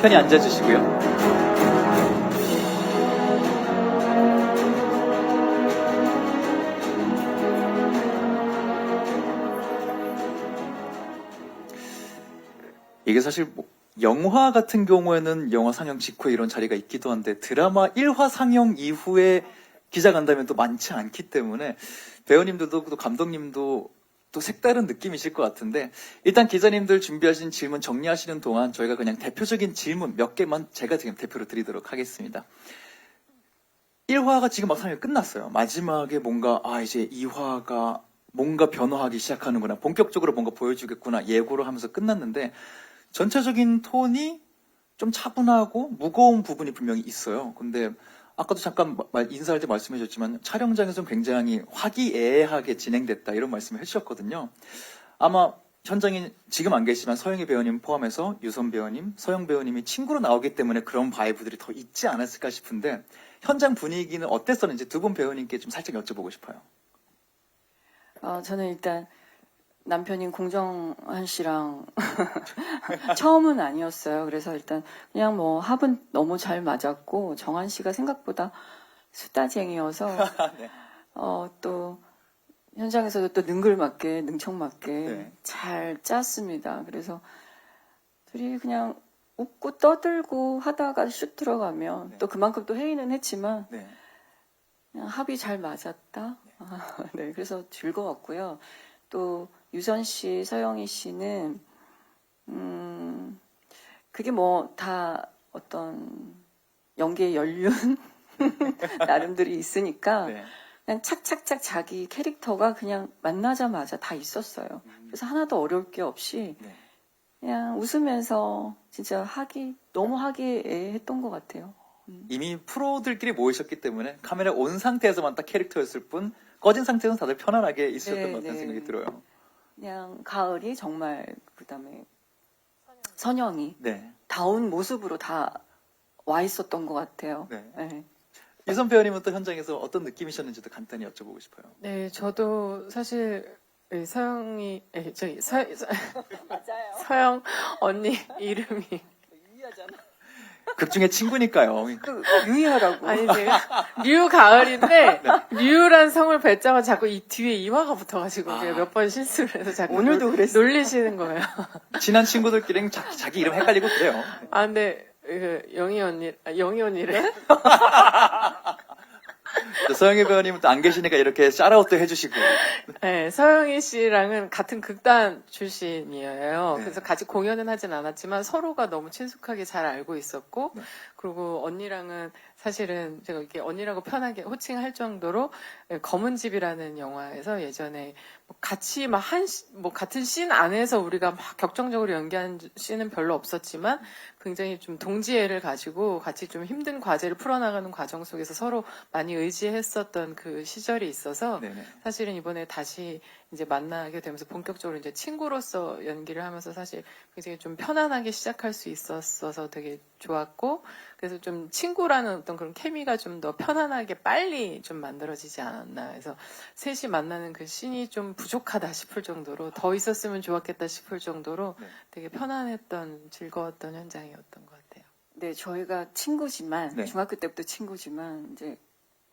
편히 앉아주시고요. 이게 사실 뭐 영화 같은 경우에는 영화 상영 직후에 이런 자리가 있기도 한데 드라마 1화 상영 이후에 기자간담회는 또 많지 않기 때문에 배우님들도 또 감독님도 또 색다른 느낌이실 것 같은데 일단 기자님들 준비하신 질문 정리하시는 동안 저희가 그냥 대표적인 질문 몇 개만 제가 지금 대표로 드리도록 하겠습니다. 1화가 지금 막 상영이 끝났어요. 마지막에 뭔가 이제 2화가 뭔가 변화하기 시작하는구나, 본격적으로 뭔가 보여주겠구나 예고를 하면서 끝났는데 전체적인 톤이 좀 차분하고 무거운 부분이 분명히 있어요. 근데 아까도 잠깐 인사할 때 말씀해 주셨지만 촬영장에서는 굉장히 화기애애하게 진행됐다 이런 말씀을 해주셨거든요. 아마 현장에 지금 안 계시지만 서영희 배우님 포함해서 유선 배우님, 서영 배우님이 친구로 나오기 때문에 그런 바이브들이 더 있지 않았을까 싶은데 현장 분위기는 어땠었는지 두 분 배우님께 좀 살짝 여쭤보고 싶어요. 저는 일단 남편인 공정한 씨랑 처음은 아니었어요. 그래서 일단 그냥 뭐 합은 너무 잘 맞았고 정한 씨가 생각보다 수다쟁이여서 네. 또 현장에서도 또 능글맞게 능청맞게 네. 잘 짰습니다. 그래서 둘이 그냥 웃고 떠들고 하다가 슛 들어가면 네. 또 그만큼 또 회의는 했지만 네. 그냥 합이 잘 맞았다. 네, 그래서 즐거웠고요. 또 유선 씨, 서영희 씨는 그게 뭐 다 어떤 연기의 연륜 나름들이 있으니까 네. 그냥 착착착 자기 캐릭터가 그냥 만나자마자 다 있었어요. 그래서 하나도 어려울 게 없이 네. 그냥 웃으면서 진짜 너무 화기애애했던 것 같아요. 이미 프로들끼리 모이셨기 때문에 카메라 온 상태에서만 딱 캐릭터였을 뿐 꺼진 상태에서는 다들 편안하게 있으셨던 네, 것 같다는 네. 생각이 들어요. 그냥 가을이 정말 그다음에 선영이 네. 다운 모습으로 다 와 있었던 것 같아요. 네. 네. 유선 배우님은 또 현장에서 어떤 느낌이셨는지도 간단히 여쭤보고 싶어요. 네, 저도 사실 서영이, 맞아요. 서영 언니 이름이 유희하잖아. 극 중에 친구니까요. 유희하라고. 아니 제가 류가을인데 류란 성을 뱉자마자 자꾸 이 뒤에 이화가 붙어가지고 제가 몇 번 실수를 해서 자꾸 오늘도 그랬어요. 놀리시는 거예요. 친한 친구들끼리는 자기 이름 헷갈리고 그래요. 아 근데 영희 언니래? 서영희 배우님은 또 안 계시니까 이렇게 샤라웃도 해주시고. 네, 서영희 씨랑은 같은 극단 출신이에요. 네. 그래서 같이 공연은 하진 않았지만 서로가 너무 친숙하게 잘 알고 있었고, 네. 그리고 언니랑은 사실은 제가 이렇게 언니라고 편하게 호칭할 정도로 검은 집이라는 영화에서 예전에 뭐 같이 막 뭐 같은 씬 안에서 우리가 막 격정적으로 연기한 씬은 별로 없었지만 굉장히 좀 동지애를 가지고 같이 좀 힘든 과제를 풀어나가는 과정 속에서 서로 많이 의지했었던 그 시절이 있어서 네네. 사실은 이번에 다시 이제 만나게 되면서 본격적으로 이제 친구로서 연기를 하면서 사실 굉장히 좀 편안하게 시작할 수 있었어서 되게 좋았고, 그래서 좀 친구라는 어떤 그런 케미가 좀 더 편안하게 빨리 좀 만들어지지 않았나. 그래서 셋이 만나는 그 씬이 좀 부족하다 싶을 정도로 더 있었으면 좋았겠다 싶을 정도로 네. 되게 편안했던 즐거웠던 현장이었던 것 같아요. 네, 저희가 친구지만 네. 중학교 때부터 친구지만 이제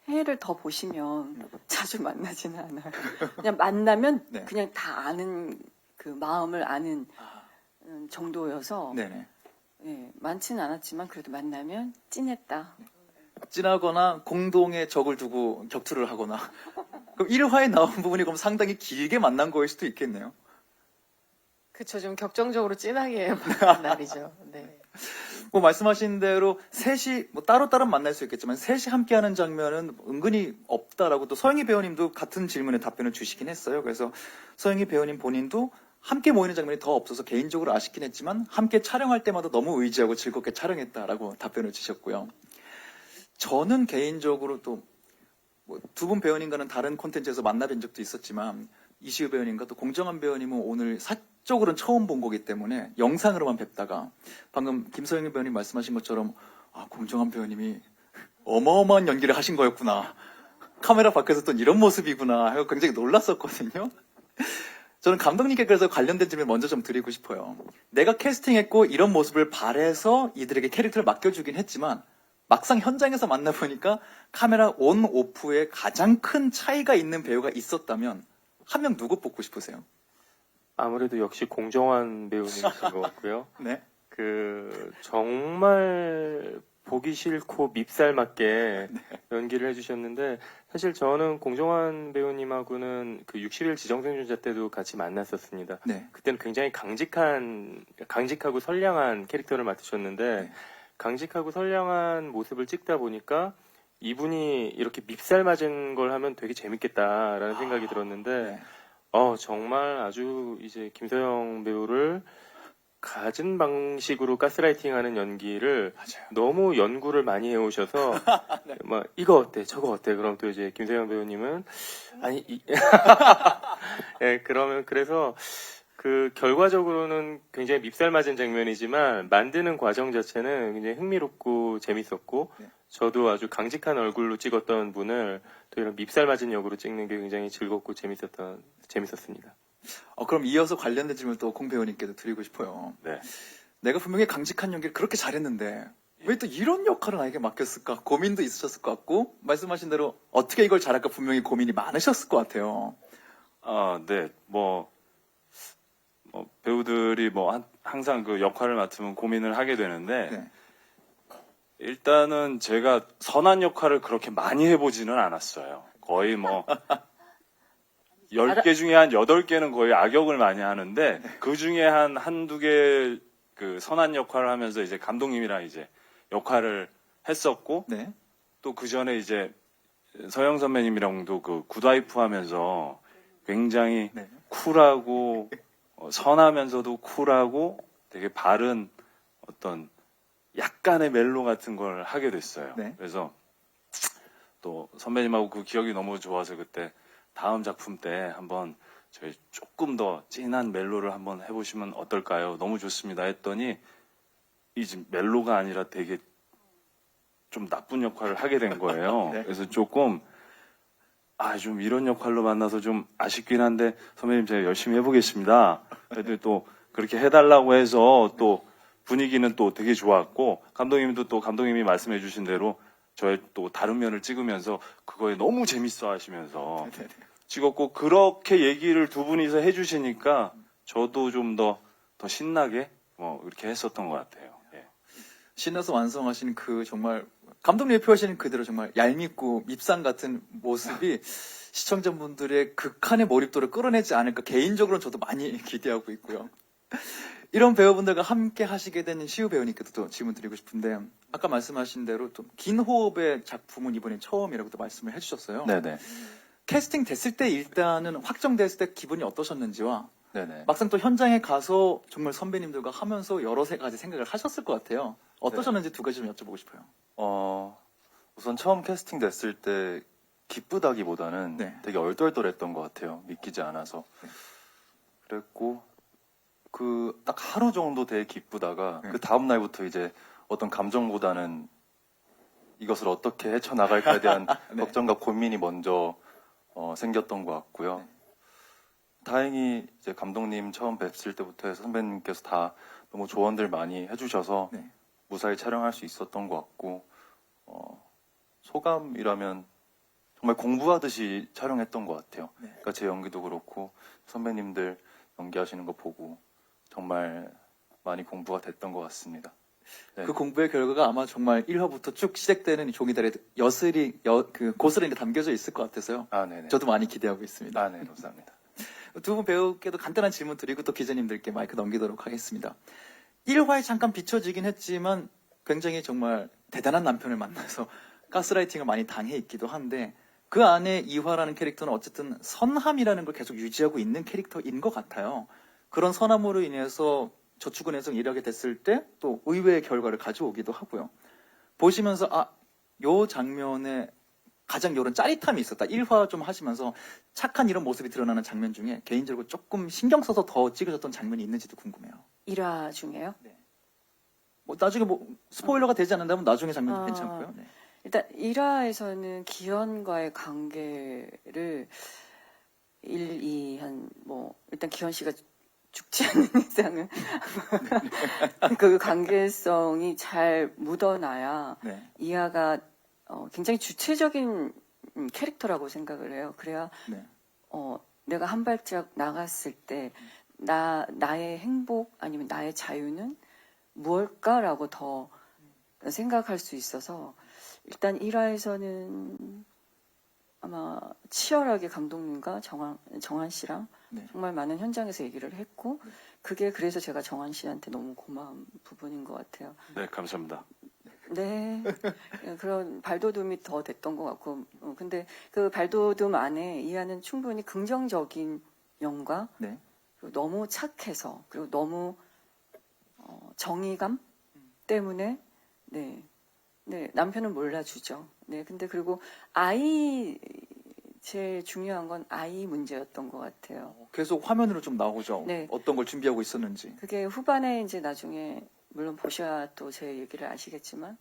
해를 더 보시면 자주 만나지는 않아요. 그냥 만나면 네. 그냥 다 아는 그 마음을 아는 아, 정도여서 네네. 네, 많지는 않았지만 그래도 만나면 찐했다. 찐하거나 공동의 적을 두고 격투를 하거나. 그럼 1화에 나온 부분이 그럼 상당히 길게 만난 거일 수도 있겠네요. 그쵸, 좀 격정적으로 진하게 만난 날이죠. 네. 뭐 말씀하신 대로 셋이 뭐 따로따로 만날 수 있겠지만 셋이 함께하는 장면은 은근히 없다라고 또 서영희 배우님도 같은 질문에 답변을 주시긴 했어요. 그래서 서영희 배우님 본인도 함께 모이는 장면이 더 없어서 개인적으로 아쉽긴 했지만 함께 촬영할 때마다 너무 의지하고 즐겁게 촬영했다라고 답변을 주셨고요. 저는 개인적으로 또 두 분 배우님과는 다른 콘텐츠에서 만나뵌 적도 있었지만 이시우 배우님과 또 공정한 배우님은 오늘 사적으로는 처음 본 거기 때문에 영상으로만 뵙다가 방금 김서영희 배우님 말씀하신 것처럼 공정한 배우님이 어마어마한 연기를 하신 거였구나. 카메라 밖에서 또 이런 모습이구나 하고 굉장히 놀랐었거든요. 저는 감독님께 그래서 관련된 질문 먼저 좀 드리고 싶어요. 내가 캐스팅했고 이런 모습을 바래서 이들에게 캐릭터를 맡겨주긴 했지만 막상 현장에서 만나보니까 카메라 온 오프에 가장 큰 차이가 있는 배우가 있었다면 한 명 누구 뽑고 싶으세요? 아무래도 역시 공정환 배우님이신 것 같고요. 네. 정말 보기 싫고 밉살 맞게 연기를 해주셨는데, 사실 저는 공정환 배우님하고는 그 60일 지정생존자 때도 같이 만났었습니다. 네. 그때는 굉장히 강직하고 선량한 캐릭터를 맡으셨는데, 네. 강직하고 선량한 모습을 찍다 보니까 이분이 이렇게 밉살 맞은 걸 하면 되게 재밌겠다라는 생각이 들었는데, 네. 정말 아주 이제 김서영 배우를 갖은 방식으로 가스라이팅하는 연기를 맞아요. 너무 연구를 많이 해오셔서 막 이거 어때 저거 어때 그럼 또 이제 김서영 배우님은 아니 예, 그러면 그래서 그 결과적으로는 굉장히 밉살 맞은 장면이지만 만드는 과정 자체는 굉장히 흥미롭고 재밌었고, 네. 저도 아주 강직한 얼굴로 찍었던 분을 또 이런 밉살 맞은 역으로 찍는 게 굉장히 즐겁고 재밌었습니다. 그럼 이어서 관련된 질문 또 공 배우님께도 드리고 싶어요. 네. 내가 분명히 강직한 연기를 그렇게 잘했는데 왜 또 이런 역할을 나에게 맡겼을까? 고민도 있으셨을 것 같고 말씀하신 대로 어떻게 이걸 잘할까 분명히 고민이 많으셨을 것 같아요. 네. 배우들이 항상 그 역할을 맡으면 고민을 하게 되는데, 네. 일단은 제가 선한 역할을 그렇게 많이 해보지는 않았어요. 거의 10개 중에 한 8개는 거의 악역을 많이 하는데, 그 중에 한두 개 그 선한 역할을 하면서 이제 감독님이랑 이제 역할을 했었고, 네. 또 그 전에 이제 서영 선배님이랑도 그 굿와이프 하면서 굉장히 네. 쿨하고 선하면서도 쿨하고 되게 바른 어떤 약간의 멜로 같은 걸 하게 됐어요. 네. 그래서 또 선배님하고 그 기억이 너무 좋아서 그때 다음 작품 때 한번 저희 조금 더 진한 멜로를 한번 해보시면 어떨까요? 너무 좋습니다 했더니 이 지금 멜로가 아니라 되게 좀 나쁜 역할을 하게 된 거예요. 네. 그래서 조금 좀 이런 역할로 만나서 좀 아쉽긴 한데 선배님 제가 열심히 해보겠습니다. 그래도 또 그렇게 해달라고 해서 또 분위기는 또 되게 좋았고, 감독님도 또 감독님이 말씀해 주신 대로 저의 또 다른 면을 찍으면서 그거에 너무 재밌어 하시면서 네. 찍었고, 그렇게 얘기를 두 분이서 해주시니까 저도 좀 더 신나게 이렇게 했었던 것 같아요. 예. 신나서 완성하신 그 정말 감독님이 표현하시는 그대로 정말 얄밉고 밉상 같은 모습이 시청자분들의 극한의 몰입도를 끌어내지 않을까 개인적으로는 저도 많이 기대하고 있고요. 이런 배우분들과 함께 하시게 된 시우 배우님께도 또 질문 드리고 싶은데, 아까 말씀하신 대로 좀 긴 호흡의 작품은 이번에 처음이라고도 말씀을 해주셨어요. 네네. 캐스팅 됐을 때 일단은 확정됐을 때 기분이 어떠셨는지와 네네. 막상 또 현장에 가서 정말 선배님들과 하면서 여러 가지 생각을 하셨을 것 같아요. 어떠셨는지 두 가지 좀 여쭤보고 싶어요. 우선 처음 캐스팅 됐을 때 기쁘다기보다는 네. 되게 얼떨떨했던 것 같아요. 믿기지 않아서. 네. 그랬고, 딱 하루 정도 되게 기쁘다가, 네. 그 다음날부터 이제 어떤 감정보다는 이것을 어떻게 헤쳐나갈까에 대한 네. 걱정과 고민이 먼저 생겼던 것 같고요. 네. 다행히 이제 감독님 처음 뵙을 때부터 해서 선배님께서 다 너무 조언들 많이 해주셔서 네. 무사히 촬영할 수 있었던 것 같고, 소감이라면 정말 공부하듯이 촬영했던 것 같아요. 네. 그러니까 제 연기도 그렇고 선배님들 연기하시는 거 보고 정말 많이 공부가 됐던 것 같습니다. 네. 그 공부의 결과가 아마 정말 1화부터 쭉 시작되는 이 종이달에 고스란히 담겨져 있을 것 같아서요. 네네. 저도 많이 기대하고 있습니다. 네, 감사합니다. 두 분 배우께도 간단한 질문 드리고 또 기자님들께 마이크 넘기도록 하겠습니다. 1화에 잠깐 비춰지긴 했지만 굉장히 정말 대단한 남편을 만나서 가스라이팅을 많이 당해 있기도 한데, 그 안에 2화라는 캐릭터는 어쨌든 선함이라는 걸 계속 유지하고 있는 캐릭터인 것 같아요. 그런 선함으로 인해서 저축은행성 일하게 됐을 때 또 의외의 결과를 가져오기도 하고요. 보시면서 요 장면에 가장 이런 짜릿함이 있었다. 1화 좀 하시면서 착한 이런 모습이 드러나는 장면 중에 개인적으로 조금 신경 써서 더 찍으셨던 장면이 있는지도 궁금해요. 1화 중에요? 나중에 스포일러가 되지 않는다면 나중에 장면도 아. 괜찮고요. 네. 일단 1화에서는 기현과의 관계를 1, 2, 일단 기현 씨가 죽지 않는 이상은 그 관계성이 잘 묻어나야 네. 이하가 굉장히 주체적인 캐릭터라고 생각을 해요. 그래야 네. 내가 한 발짝 나갔을 때 나의 행복 아니면 나의 자유는 무엇일까라고 더 생각할 수 있어서 일단 1화에서는 아마 치열하게 감독님과 정한 씨랑 네. 정말 많은 현장에서 얘기를 했고 그게 그래서 제가 정한 씨한테 너무 고마운 부분인 것 같아요. 네, 감사합니다. 네. 그런 발돋움이 더 됐던 것 같고 근데 그 발돋움 안에 이하는 충분히 긍정적인 면과 네. 그리고 너무 착해서 그리고 너무 정의감 때문에 네 남편은 몰라주죠. 네 근데 그리고 제일 중요한 건 아이 문제였던 것 같아요. 계속 화면으로 좀 나오죠. 네. 어떤 걸 준비하고 있었는지. 그게 후반에 이제 나중에 물론 보셔야 또 제 얘기를 아시겠지만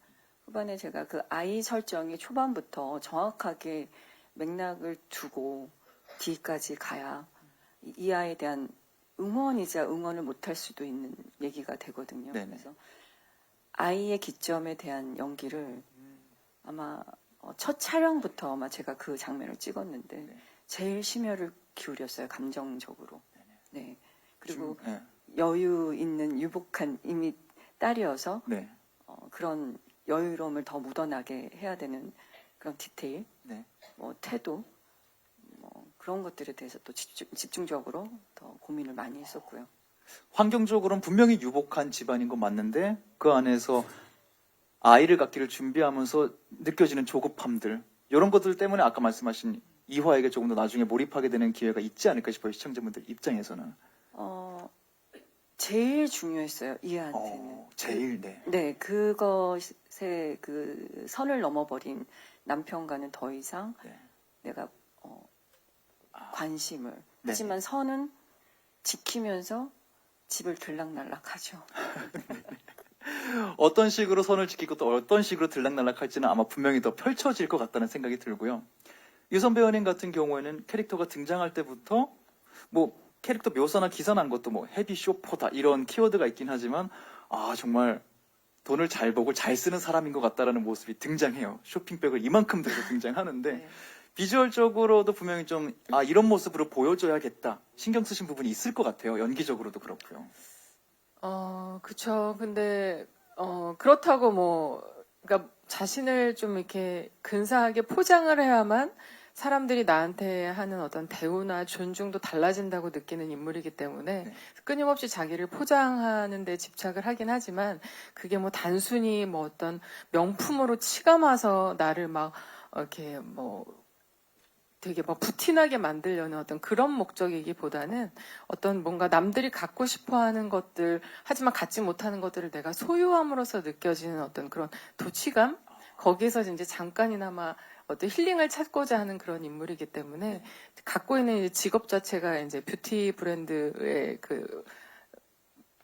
후반에 제가 그 아이 설정이 초반부터 정확하게 맥락을 두고 뒤까지 가야 이 아이에 대한 응원이자 응원을 못할 수도 있는 얘기가 되거든요. 네네. 그래서 아이의 기점에 대한 연기를 아마 첫 촬영부터 아마 제가 그 장면을 찍었는데 네. 제일 심혈을 기울였어요. 감정적으로. 네. 그리고 네. 여유 있는 유복한 이미 딸이어서 네. 그런 여유로움을 더 묻어나게 해야 되는 그런 디테일, 네. 태도, 그런 것들에 대해서 또 집중적으로 더 고민을 많이 했었고요. 환경적으로는 분명히 유복한 집안인 건 맞는데 그 안에서 아이를 갖기를 준비하면서 느껴지는 조급함들 이런 것들 때문에 아까 말씀하신 이화에게 조금 더 나중에 몰입하게 되는 기회가 있지 않을까 싶어요. 시청자분들 입장에서는. 제일 중요했어요. 이하한테는. 제일 네. 네, 그것에 그 선을 넘어버린 남편과는 더 이상 네. 내가 관심을. 네. 하지만 선은 지키면서 집을 들락날락하죠. 어떤 식으로 선을 지키고 또 어떤 식으로 들락날락할지는 아마 분명히 더 펼쳐질 것 같다는 생각이 들고요. 유선 배우님 같은 경우에는 캐릭터가 등장할 때부터 뭐 캐릭터 묘사나 기사 난 것도 뭐 헤비 쇼퍼다 이런 키워드가 있긴 하지만 정말 돈을 잘 벌고 잘 쓰는 사람인 것 같다라는 모습이 등장해요. 쇼핑백을 이만큼 들고 등장하는데 네. 비주얼적으로도 분명히 좀 이런 모습으로 보여줘야겠다 신경 쓰신 부분이 있을 것 같아요. 연기적으로도 그렇고요. 그쵸. 근데, 그렇다고 그러니까 자신을 좀 이렇게 근사하게 포장을 해야만 사람들이 나한테 하는 어떤 대우나 존중도 달라진다고 느끼는 인물이기 때문에 네. 끊임없이 자기를 포장하는 데 집착을 하긴 하지만 그게 단순히 어떤 명품으로 치감아서 나를 이렇게 되게 부티나게 만들려는 어떤 그런 목적이기보다는 어떤 뭔가 남들이 갖고 싶어 하는 것들, 하지만 갖지 못하는 것들을 내가 소유함으로써 느껴지는 어떤 그런 도취감? 거기에서 이제 잠깐이나마 어떤 힐링을 찾고자 하는 그런 인물이기 때문에 갖고 있는 직업 자체가 이제 뷰티 브랜드의 그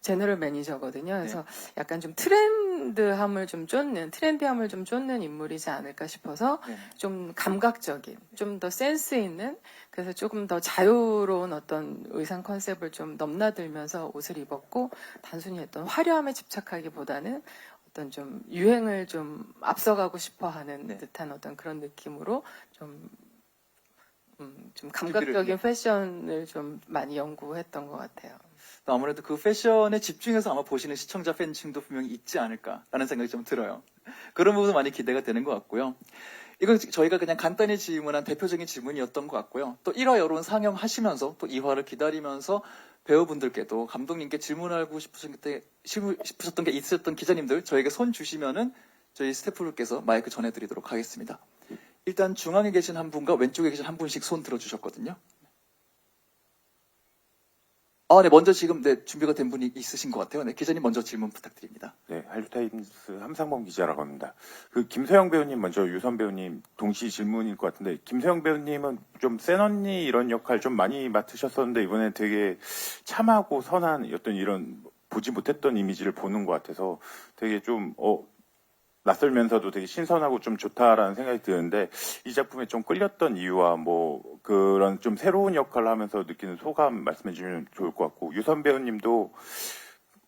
제너럴 매니저거든요. 그래서 약간 좀 트렌디함을 좀 쫓는 인물이지 않을까 싶어서 네. 좀 감각적인, 좀 더 센스 있는, 그래서 조금 더 자유로운 어떤 의상 컨셉을 좀 넘나들면서 옷을 입었고 단순히 어떤 화려함에 집착하기보다는 어떤 좀 유행을 좀 앞서가고 싶어하는 네. 듯한 어떤 그런 느낌으로 좀 감각적인 네. 패션을 좀 많이 연구했던 것 같아요. 또 아무래도 그 패션에 집중해서 아마 보시는 시청자 팬층도 분명히 있지 않을까라는 생각이 좀 들어요. 그런 부분 많이 기대가 되는 것 같고요. 이건 저희가 그냥 간단히 질문한 대표적인 질문이었던 것 같고요. 또 1화 여론 상영하시면서 또 2화를 기다리면서 배우분들께도 감독님께 질문하고 싶으셨던 게 있으셨던 기자님들 저에게 손 주시면은 저희 스태프분께서 마이크 전해드리도록 하겠습니다. 일단 중앙에 계신 한 분과 왼쪽에 계신 한 분씩 손 들어주셨거든요. 네, 먼저 지금 준비가 된 분이 있으신 것 같아요. 네, 기자님 먼저 질문 부탁드립니다. 네, 한류타임스 함상범 기자라고 합니다. 김소영 배우님 먼저 유선 배우님 동시 질문일 것 같은데 김소영 배우님은 좀 센 언니 이런 역할 좀 많이 맡으셨었는데 이번에 되게 참하고 선한 어떤 이런 보지 못했던 이미지를 보는 것 같아서 되게 좀 낯설면서도 되게 신선하고 좀 좋다라는 생각이 드는데 이 작품에 좀 끌렸던 이유와 뭐 그런 좀 새로운 역할을 하면서 느끼는 소감 말씀해 주시면 좋을 것 같고 유선 배우님도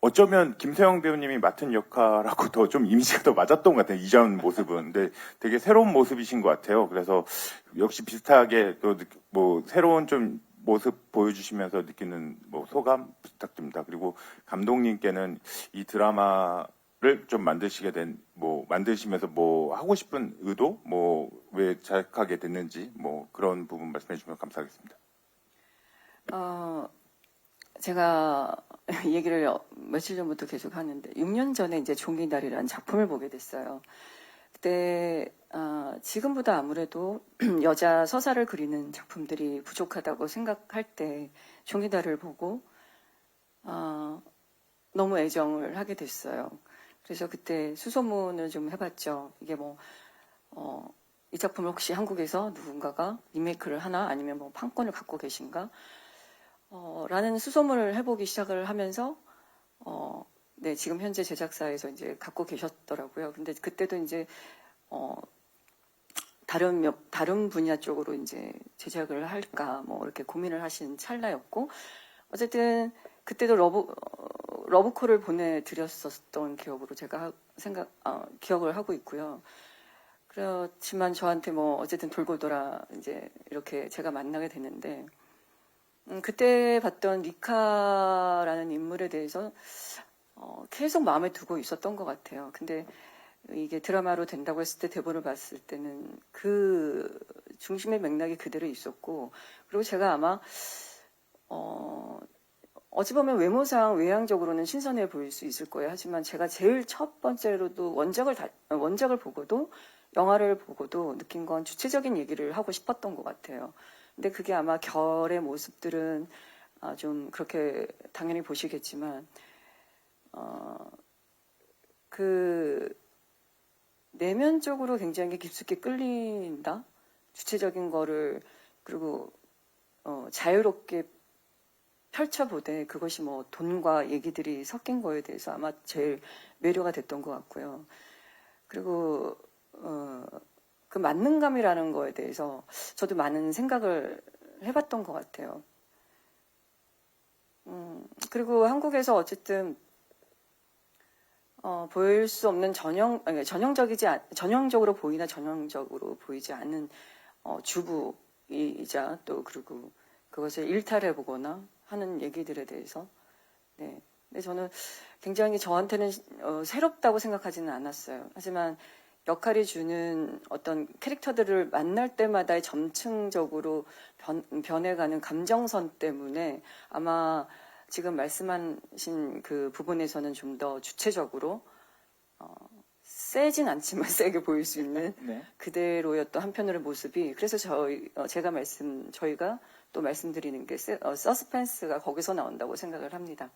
어쩌면 김세영 배우님이 맡은 역할하고 더 좀 이미지가 더 맞았던 것 같아요. 이전 모습은. 근데 되게 새로운 모습이신 것 같아요. 그래서 역시 비슷하게 또 뭐 새로운 좀 모습 보여주시면서 느끼는 뭐 소감 부탁드립니다. 그리고 감독님께는 이 드라마를 좀 만드시게 된 뭐 만드시면서 뭐 하고 싶은 의도 뭐 왜 제작하게 됐는지 뭐 그런 부분 말씀해 주시면 감사하겠습니다. 제가 이 얘기를 며칠 전부터 계속 하는데 6년 전에 이제 종이날이라는 작품을 보게 됐어요. 그때 지금보다 아무래도 여자 서사를 그리는 작품들이 부족하다고 생각할 때 종이날을 보고 너무 애정을 하게 됐어요. 그래서 그때 수소문을 좀 해봤죠. 이게 이 작품을 혹시 한국에서 누군가가 리메이크를 하나 아니면 뭐 판권을 갖고 계신가? 라는 수소문을 해보기 시작을 하면서, 네, 지금 현재 제작사에서 이제 갖고 계셨더라고요. 근데 그때도 이제, 다른 분야 쪽으로 이제 제작을 할까, 뭐, 이렇게 고민을 하신 찰나였고, 어쨌든, 그때도 러브콜을 보내드렸었던 기억으로 제가 기억을 하고 있고요. 그렇지만 저한테 뭐, 어쨌든 돌고 돌아, 이제, 이렇게 제가 만나게 됐는데, 그때 봤던 리카라는 인물에 대해서 계속 마음에 두고 있었던 것 같아요. 근데 이게 드라마로 된다고 했을 때 대본을 봤을 때는 그 중심의 맥락이 그대로 있었고 그리고 제가 아마 어찌 보면 외모상 외향적으로는 신선해 보일 수 있을 거예요. 하지만 제가 제일 첫 번째로도 원작을 보고도 영화를 보고도 느낀 건 주체적인 얘기를 하고 싶었던 것 같아요. 근데 그게 아마 결의 모습들은 좀 그렇게 당연히 보시겠지만 그 내면적으로 굉장히 깊숙이 끌린다. 주체적인 거를 그리고 자유롭게 펼쳐보되 그것이 뭐 돈과 얘기들이 섞인 거에 대해서 아마 제일 매료가 됐던 것 같고요. 그리고 그 만능감이라는 거에 대해서 저도 많은 생각을 해봤던 것 같아요. 그리고 한국에서 어쨌든 보일 수 없는 전형적으로 보이나 전형적으로 보이지 않는 주부이자 또 그리고 그것을 일탈해보거나 하는 얘기들에 대해서 네. 근데 저는 굉장히 저한테는 새롭다고 생각하지는 않았어요. 하지만 역할이 주는 어떤 캐릭터들을 만날 때마다의 점층적으로 변해가는 감정선 때문에 아마 지금 말씀하신 그 부분에서는 좀 더 주체적으로 세진 않지만 세게 보일 수 있는 네. 그대로였던 한편으로의 모습이 그래서 저희가 또 말씀드리는 게 서스펜스가 거기서 나온다고 생각을 합니다.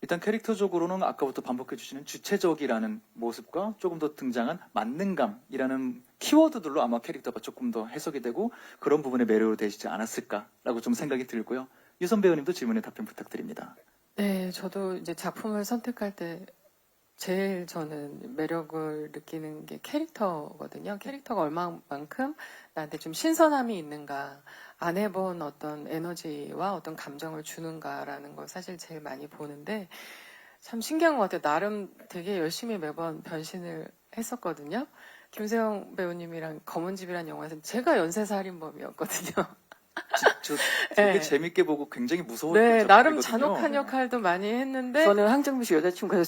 일단 캐릭터적으로는 아까부터 반복해 주시는 주체적이라는 모습과 조금 더 등장한 만능감이라는 키워드들로 아마 캐릭터가 조금 더 해석이 되고 그런 부분에 매료로 되시지 않았을까라고 좀 생각이 들고요. 유선 배우님도 질문에 답변 부탁드립니다. 네, 저도 이제 작품을 선택할 때 제일 저는 매력을 느끼는 게 캐릭터거든요. 캐릭터가 얼마만큼 나한테 좀 신선함이 있는가, 안 해본 어떤 에너지와 어떤 감정을 주는가라는 걸 사실 제일 많이 보는데 참 신기한 것 같아요. 나름 되게 열심히 매번 변신을 했었거든요. 김세영 배우님이랑 검은집이라는 영화에서는 제가 연쇄살인범이었거든요. 저 되게 네. 재밌게 보고 굉장히 무서웠던 네, 나름 작품이거든요. 잔혹한 역할도 많이 했는데 저는 황정민 씨 여자친구에서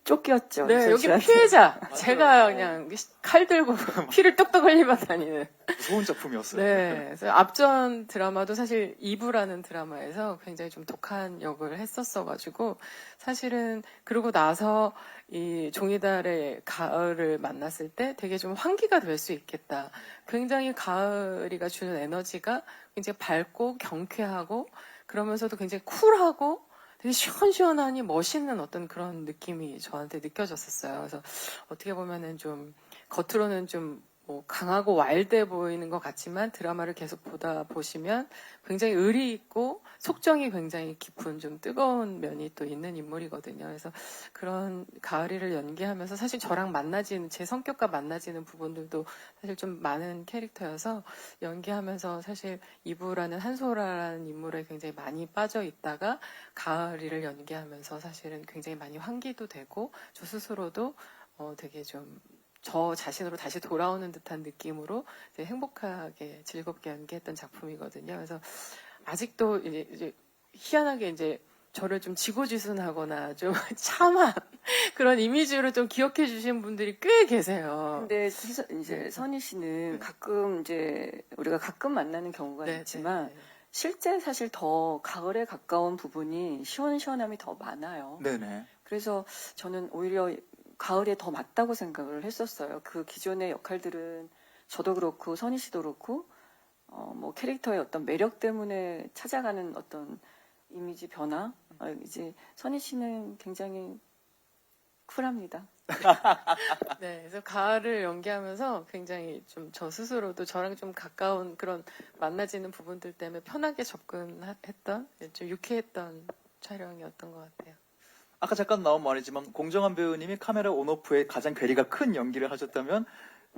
쫓겼죠. 네, 그래서 여기 저한테 피해자. 제가 그냥 칼 들고 피를 뚝뚝 흘리며 다니는. 무서운 작품이었어요. 네. 그래서 앞전 드라마도 사실 2부라는 드라마에서 굉장히 좀 독한 역을 했었어가지고 사실은 그러고 나서 이 종이달의 가을을 만났을 때 되게 좀 환기가 될 수 있겠다. 굉장히 가을이가 주는 에너지가 굉장히 밝고 경쾌하고 그러면서도 굉장히 쿨하고 되게 시원시원하니 멋있는 어떤 그런 느낌이 저한테 느껴졌었어요. 그래서 어떻게 보면은 좀 겉으로는 좀 뭐 강하고 와일드해 보이는 것 같지만 드라마를 계속 보다 보시면 굉장히 의리 있고 속정이 굉장히 깊은 좀 뜨거운 면이 또 있는 인물이거든요. 그래서 그런 가을이를 연기하면서 사실 저랑 만나지는 제 성격과 만나지는 부분들도 사실 좀 많은 캐릭터여서 연기하면서 사실 이브라는 한소라라는 인물에 굉장히 많이 빠져 있다가 가을이를 연기하면서 사실은 굉장히 많이 환기도 되고 저 스스로도 되게 좀 저 자신으로 다시 돌아오는 듯한 느낌으로 이제 행복하게 즐겁게 연기했던 작품이거든요. 그래서 아직도 이제 희한하게 이제 저를 좀 지고지순하거나 좀 참한 그런 이미지로 좀 기억해 주신 분들이 꽤 계세요. 근데 이제 선희 씨는 가끔 이제 우리가 가끔 만나는 경우가 네, 있지만 네, 네. 실제 사실 더 가을에 가까운 부분이 시원시원함이 더 많아요. 네네. 그래서 저는 오히려 가을에 더 맞다고 생각을 했었어요. 그 기존의 역할들은 저도 그렇고 선희 씨도 그렇고 뭐 캐릭터의 어떤 매력 때문에 찾아가는 어떤 이미지 변화. 이제 선희 씨는 굉장히 쿨합니다. 네, 그래서 가을을 연기하면서 굉장히 좀 저 스스로도 저랑 좀 가까운 그런 만나지는 부분들 때문에 편하게 접근했던 좀 유쾌했던 촬영이었던 것 같아요. 아까 잠깐 나온 말이지만 공정한 배우님이 카메라 온오프에 가장 괴리가 큰 연기를 하셨다면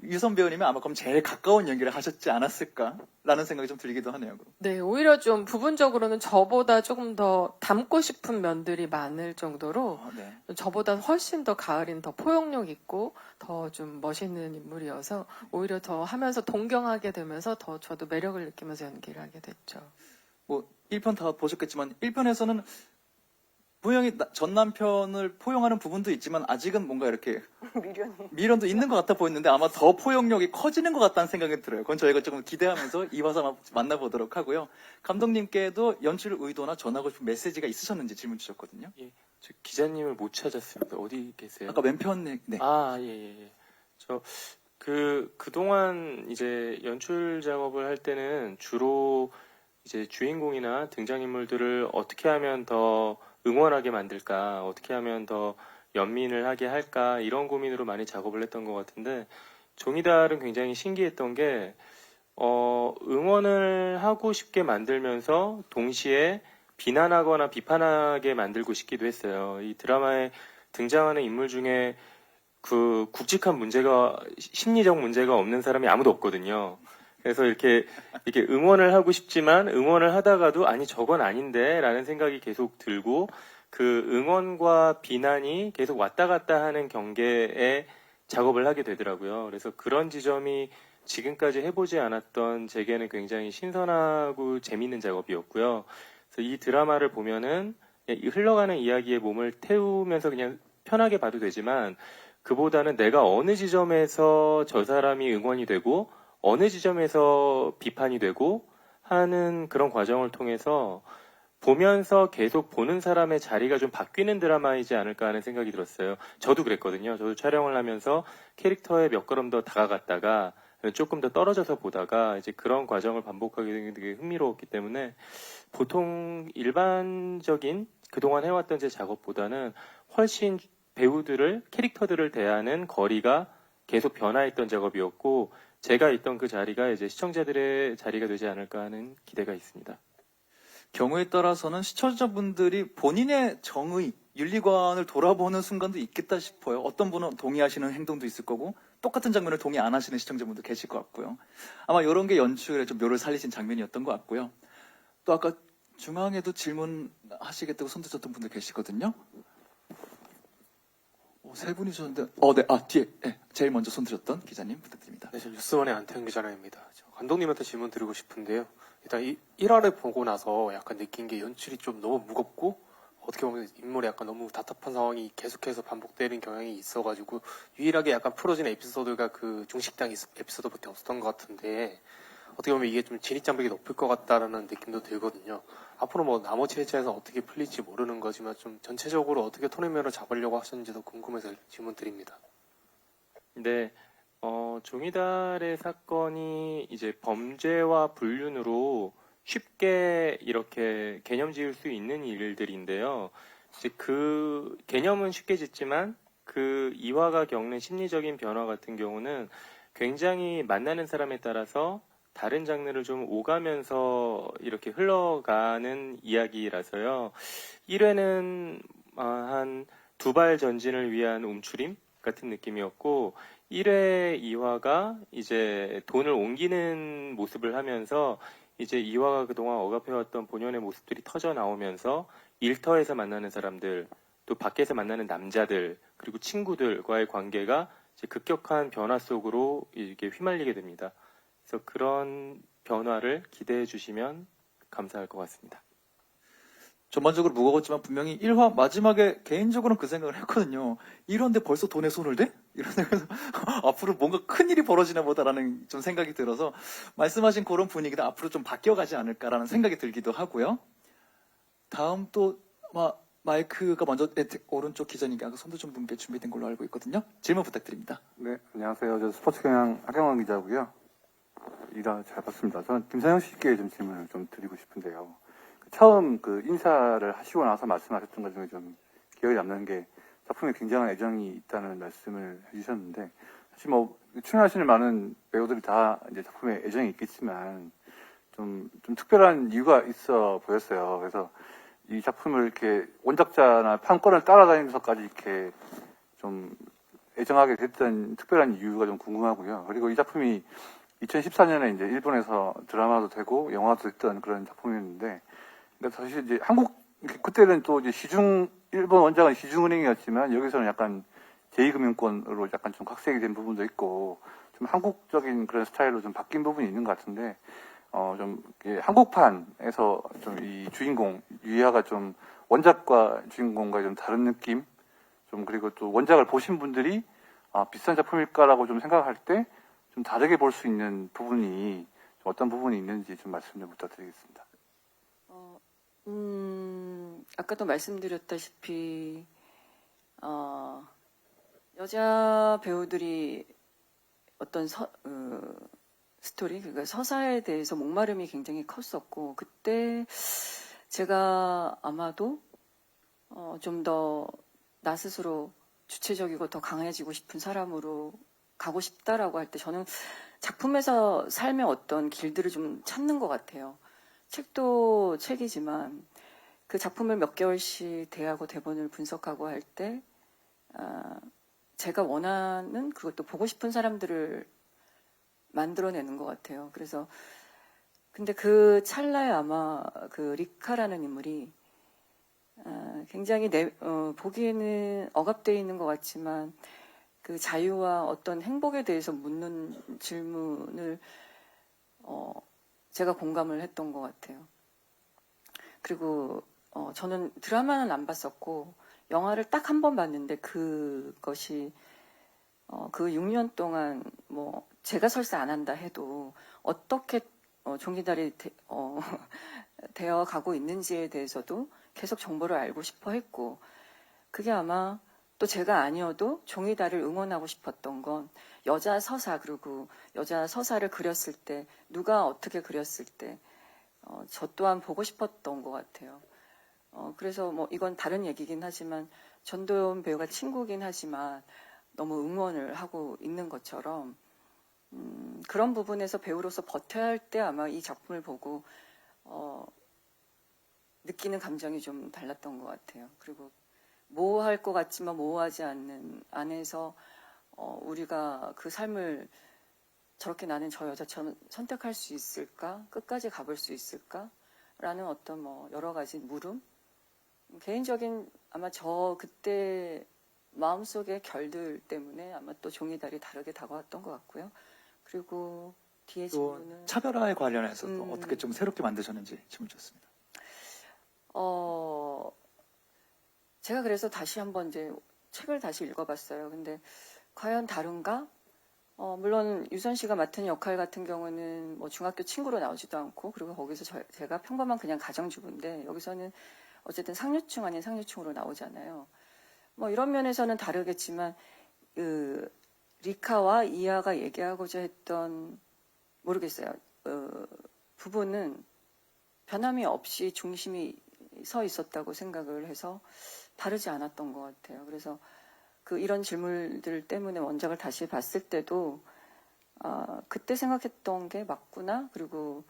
유선 배우님이 아마 그럼 제일 가까운 연기를 하셨지 않았을까라는 생각이 좀 들기도 하네요. 네, 오히려 좀 부분적으로는 저보다 조금 더 닮고 싶은 면들이 많을 정도로 네. 저보다 훨씬 더 가을인 더 포용력 있고 더 좀 멋있는 인물이어서 오히려 더 하면서 동경하게 되면서 더 저도 매력을 느끼면서 연기를 하게 됐죠. 뭐 1편 다 보셨겠지만 1편에서는 분명히 전 남편을 포용하는 부분도 있지만 아직은 뭔가 이렇게 미련도 있는 것 같아 보였는데 아마 더 포용력이 커지는 것 같다는 생각이 들어요. 그건 저희가 조금 기대하면서 이화사 만나보도록 하고요. 감독님께도 연출 의도나 전하고 싶은 메시지가 있으셨는지 질문 주셨거든요. 저 기자님을 못 찾았습니다. 어디 계세요? 아까 왼편에 네. 예. 그동안 이제 연출 작업을 할 때는 주로 이제 주인공이나 등장인물들을 어떻게 하면 더 응원하게 만들까, 어떻게 하면 더 연민을 하게 할까, 이런 고민으로 많이 작업을 했던 것 같은데, 종이달은 굉장히 신기했던 게, 응원을 하고 싶게 만들면서 동시에 비난하거나 비판하게 만들고 싶기도 했어요. 이 드라마에 등장하는 인물 중에 그 굵직한 문제가, 심리적 문제가 없는 사람이 아무도 없거든요. 그래서 이렇게 응원을 하고 싶지만 응원을 하다가도 아니 저건 아닌데 라는 생각이 계속 들고 그 응원과 비난이 계속 왔다 갔다 하는 경계에 작업을 하게 되더라고요. 그래서 그런 지점이 지금까지 해보지 않았던 제게는 굉장히 신선하고 재밌는 작업이었고요. 그래서 이 드라마를 보면은 흘러가는 이야기에 몸을 태우면서 그냥 편하게 봐도 되지만 그보다는 내가 어느 지점에서 저 사람이 응원이 되고 어느 지점에서 비판이 되고 하는 그런 과정을 통해서 보면서 계속 보는 사람의 자리가 좀 바뀌는 드라마이지 않을까 하는 생각이 들었어요. 저도 그랬거든요. 저도 촬영을 하면서 캐릭터에 몇 걸음 더 다가갔다가 조금 더 떨어져서 보다가 이제 그런 과정을 반복하게 되는 게 되게 흥미로웠기 때문에 보통 일반적인 그동안 해왔던 제 작업보다는 훨씬 배우들을, 캐릭터들을 대하는 거리가 계속 변화했던 작업이었고 제가 있던 그 자리가 이제 시청자들의 자리가 되지 않을까 하는 기대가 있습니다. 경우에 따라서는 시청자분들이 본인의 정의, 윤리관을 돌아보는 순간도 있겠다 싶어요. 어떤 분은 동의하시는 행동도 있을 거고 똑같은 장면을 동의 안 하시는 시청자분도 계실 것 같고요. 아마 이런 게 연출에 좀 묘를 살리신 장면이었던 것 같고요. 또 아까 중앙에도 질문하시겠다고 손 드셨던 분들 계시거든요. 세 분이셨는데, 네, 뒤에, 네, 제일 먼저 손 드셨던 기자님 부탁드립니다. 네, 저 뉴스원의 안태현 기자입니다. 감독님한테 질문 드리고 싶은데요. 일단 1화를 보고 나서 약간 느낀 게 연출이 좀 너무 무겁고 어떻게 보면 인물이 약간 너무 답답한 상황이 계속해서 반복되는 경향이 있어가지고 유일하게 약간 풀어진 에피소드가 그 중식당 에피소드밖에 없었던 것 같은데 어떻게 보면 이게 좀 진입장벽이 높을 것 같다라는 느낌도 들거든요. 앞으로 뭐 나머지 회차에서 어떻게 풀릴지 모르는 거지만 좀 전체적으로 어떻게 토너맨을 잡으려고 하셨는지도 궁금해서 질문 드립니다. 네, 종이달의 사건이 이제 범죄와 불륜으로 쉽게 이렇게 개념 지을 수 있는 일들인데요. 이제 그 개념은 쉽게 짓지만 그 이화가 겪는 심리적인 변화 같은 경우는 굉장히 만나는 사람에 따라서 다른 장르를 좀 오가면서 이렇게 흘러가는 이야기라서요. 1회는 한 두 발 전진을 위한 움츠림 같은 느낌이었고 1회 2화가 이제 돈을 옮기는 모습을 하면서 이제 2화가 그동안 억압해왔던 본연의 모습들이 터져 나오면서 일터에서 만나는 사람들, 또 밖에서 만나는 남자들, 그리고 친구들과의 관계가 이제 급격한 변화 속으로 이렇게 휘말리게 됩니다. 그래서 그런 변화를 기대해 주시면 감사할 것 같습니다. 전반적으로 무거웠지만 분명히 1화 마지막에 개인적으로는 그 생각을 했거든요. 이런데 벌써 돈에 손을 대? 이런데 그래서 앞으로 뭔가 큰일이 벌어지나 보다라는 좀 생각이 들어서 말씀하신 그런 분위기도 앞으로 좀 바뀌어가지 않을까라는 생각이 들기도 하고요. 다음 또 마이크가 먼저 오른쪽 기자님께 아까 손도준 분께 준비된 걸로 알고 있거든요. 질문 부탁드립니다. 네, 안녕하세요. 저 스포츠 경향 하경원 기자고요. 일화 잘 봤습니다. 저는 김선영 씨께 좀 질문을 좀 드리고 싶은데요. 처음 그 인사를 하시고 나서 말씀하셨던 것 중에 좀 기억에 남는 게 작품에 굉장한 애정이 있다는 말씀을 해주셨는데 사실 뭐 출연하시는 많은 배우들이 다 이제 작품에 애정이 있겠지만 좀 특별한 이유가 있어 보였어요. 그래서 이 작품을 이렇게 원작자나 판권을 따라다니면서까지 이렇게 좀 애정하게 됐던 특별한 이유가 좀 궁금하고요. 그리고 이 작품이 2014년에 이제 일본에서 드라마도 되고 영화도 됐던 그런 작품이었는데, 근데 사실 이제 그때는 또 이제 일본 원작은 시중은행이었지만 여기서는 약간 제2금융권으로 약간 좀 각색이 된 부분도 있고, 좀 한국적인 그런 스타일로 좀 바뀐 부분이 있는 것 같은데, 좀 한국판에서 좀 이 주인공 유희아가 좀 원작과 주인공과 좀 다른 느낌, 좀 그리고 또 원작을 보신 분들이 비슷한 작품일까라고 좀 생각할 때 좀 다르게 볼 수 있는 부분이 좀 어떤 부분이 있는지 좀 말씀 좀 부탁드리겠습니다. 아까도 말씀드렸다시피 여자 배우들이 어떤 스토리, 그러니까 서사에 대해서 목마름이 굉장히 컸었고, 그때 제가 아마도 좀 더 나 스스로 주체적이고 더 강해지고 싶은 사람으로 가고 싶다라고 할 때 저는 작품에서 삶의 어떤 길들을 좀 찾는 것 같아요. 책도 책이지만 그 작품을 몇 개월씩 대하고 대본을 분석하고 할 때 제가 원하는 그것도 보고 싶은 사람들을 만들어내는 것 같아요. 그래서 근데 그 찰나에 아마 그 리카라는 인물이 굉장히 보기에는 억압되어 있는 것 같지만 그 자유와 어떤 행복에 대해서 묻는 질문을 제가 공감을 했던 것 같아요. 그리고 저는 드라마는 안 봤었고 영화를 딱 한 번 봤는데 그것이 그 6년 동안 뭐 제가 설사 안 한다 해도 어떻게 종이달이 되어 가고 있는지에 대해서도 계속 정보를 알고 싶어 했고, 그게 아마 또 제가 아니어도 종이달을 응원하고 싶었던 건 여자 서사, 그리고 여자 서사를 그렸을 때 누가 어떻게 그렸을 때 저 또한 보고 싶었던 것 같아요. 그래서 뭐 이건 다른 얘기긴 하지만 전도연 배우가 친구긴 하지만 너무 응원을 하고 있는 것처럼 그런 부분에서 배우로서 버텨야 할 때 아마 이 작품을 보고 느끼는 감정이 좀 달랐던 것 같아요. 그리고 모호할 것 같지만 모호하지 않는 안에서 우리가 그 삶을 저렇게 나는 저 여자처럼 선택할 수 있을까? 끝까지 가볼 수 있을까? 라는 어떤 뭐 여러 가지 물음? 개인적인 아마 저 그때 마음속의 결들 때문에 아마 또 종이달이 다르게 다가왔던 것 같고요. 그리고 뒤에 또 질문은 차별화에 관련해서도 어떻게 좀 새롭게 만드셨는지 질문 주셨습니다. 제가 그래서 다시 한번 이제 책을 다시 읽어봤어요. 근데 과연 다른가? 물론 유선 씨가 맡은 역할 같은 경우는 뭐 중학교 친구로 나오지도 않고, 그리고 거기서 제가 평범한 그냥 가정주부인데 여기서는 어쨌든 상류층 아닌 상류층으로 나오잖아요. 뭐 이런 면에서는 다르겠지만 그 리카와 이하가 얘기하고자 했던 모르겠어요. 부분은 변함이 없이 중심이 서 있었다고 생각을 해서 다르지 않았던 것 같아요. 그래서 이런 질문들 때문에 원작을 다시 봤을 때도 그때 생각했던 게 맞구나. 그리고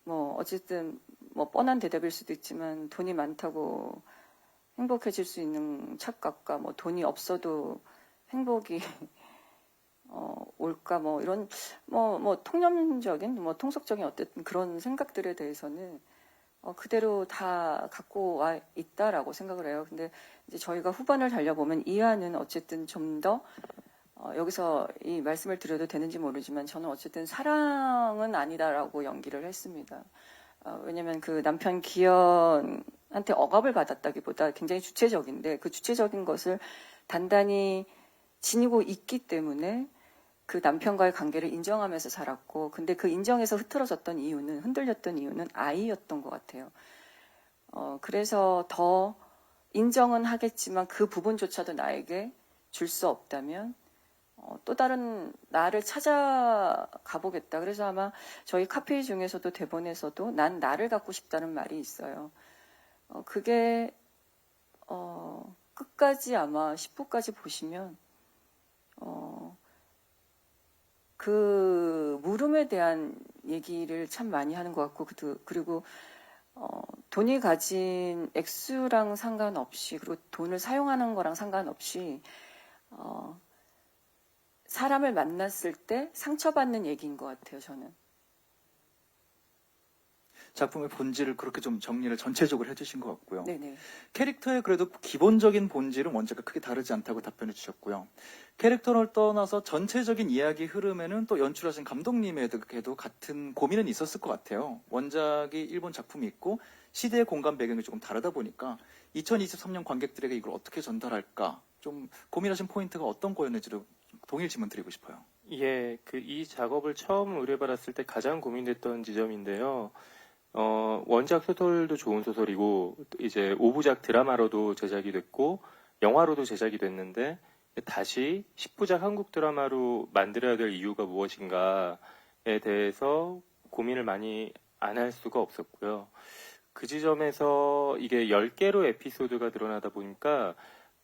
뭐 어쨌든 뭐 뻔한 대답일 수도 있지만 돈이 많다고 행복해질 수 있는 착각과 뭐 돈이 없어도 행복이 올까 뭐 이런 뭐 통념적인 뭐 통속적인 어쨌든 그런 생각들에 대해서는 그대로 다 갖고 와 있다라고 생각을 해요. 근데 이제 저희가 후반을 달려보면 이하는 어쨌든 좀 더 여기서 이 말씀을 드려도 되는지 모르지만 저는 어쨌든 사랑은 아니다라고 연기를 했습니다. 왜냐면 그 남편 기현한테 억압을 받았다기보다 굉장히 주체적인데 그 주체적인 것을 단단히 지니고 있기 때문에 그 남편과의 관계를 인정하면서 살았고 근데 그 인정에서 흔들렸던 이유는 아이였던 것 같아요. 그래서 더 인정은 하겠지만 그 부분조차도 나에게 줄 수 없다면 또 다른 나를 찾아가 보겠다. 그래서 아마 저희 카페 중에서도 대본에서도 난 나를 갖고 싶다는 말이 있어요. 그게 끝까지 아마 10부까지 보시면 그 물음에 대한 얘기를 참 많이 하는 것 같고 그리고 돈이 가진 액수랑 상관없이 그리고 돈을 사용하는 거랑 상관없이 사람을 만났을 때 상처받는 얘기인 것 같아요. 저는. 작품의 본질을 그렇게 좀 정리를 전체적으로 해주신 것 같고요. 네네. 캐릭터의 그래도 기본적인 본질은 원작과 크게 다르지 않다고 답변해 주셨고요. 캐릭터를 떠나서 전체적인 이야기 흐름에는 또 연출하신 감독님에게도 같은 고민은 있었을 것 같아요. 원작이 일본 작품이 있고 시대의 공간 배경이 조금 다르다 보니까 2023년 관객들에게 이걸 어떻게 전달할까 좀 고민하신 포인트가 어떤 거였는지를 동일 질문 드리고 싶어요. 예, 이 작업을 처음 의뢰받았을 때 가장 고민됐던 지점인데요. 원작 소설도 좋은 소설이고, 이제 5부작 드라마로도 제작이 됐고, 영화로도 제작이 됐는데, 다시 10부작 한국 드라마로 만들어야 될 이유가 무엇인가에 대해서 고민을 많이 안 할 수가 없었고요. 그 지점에서 이게 10개로 에피소드가 늘어나다 보니까,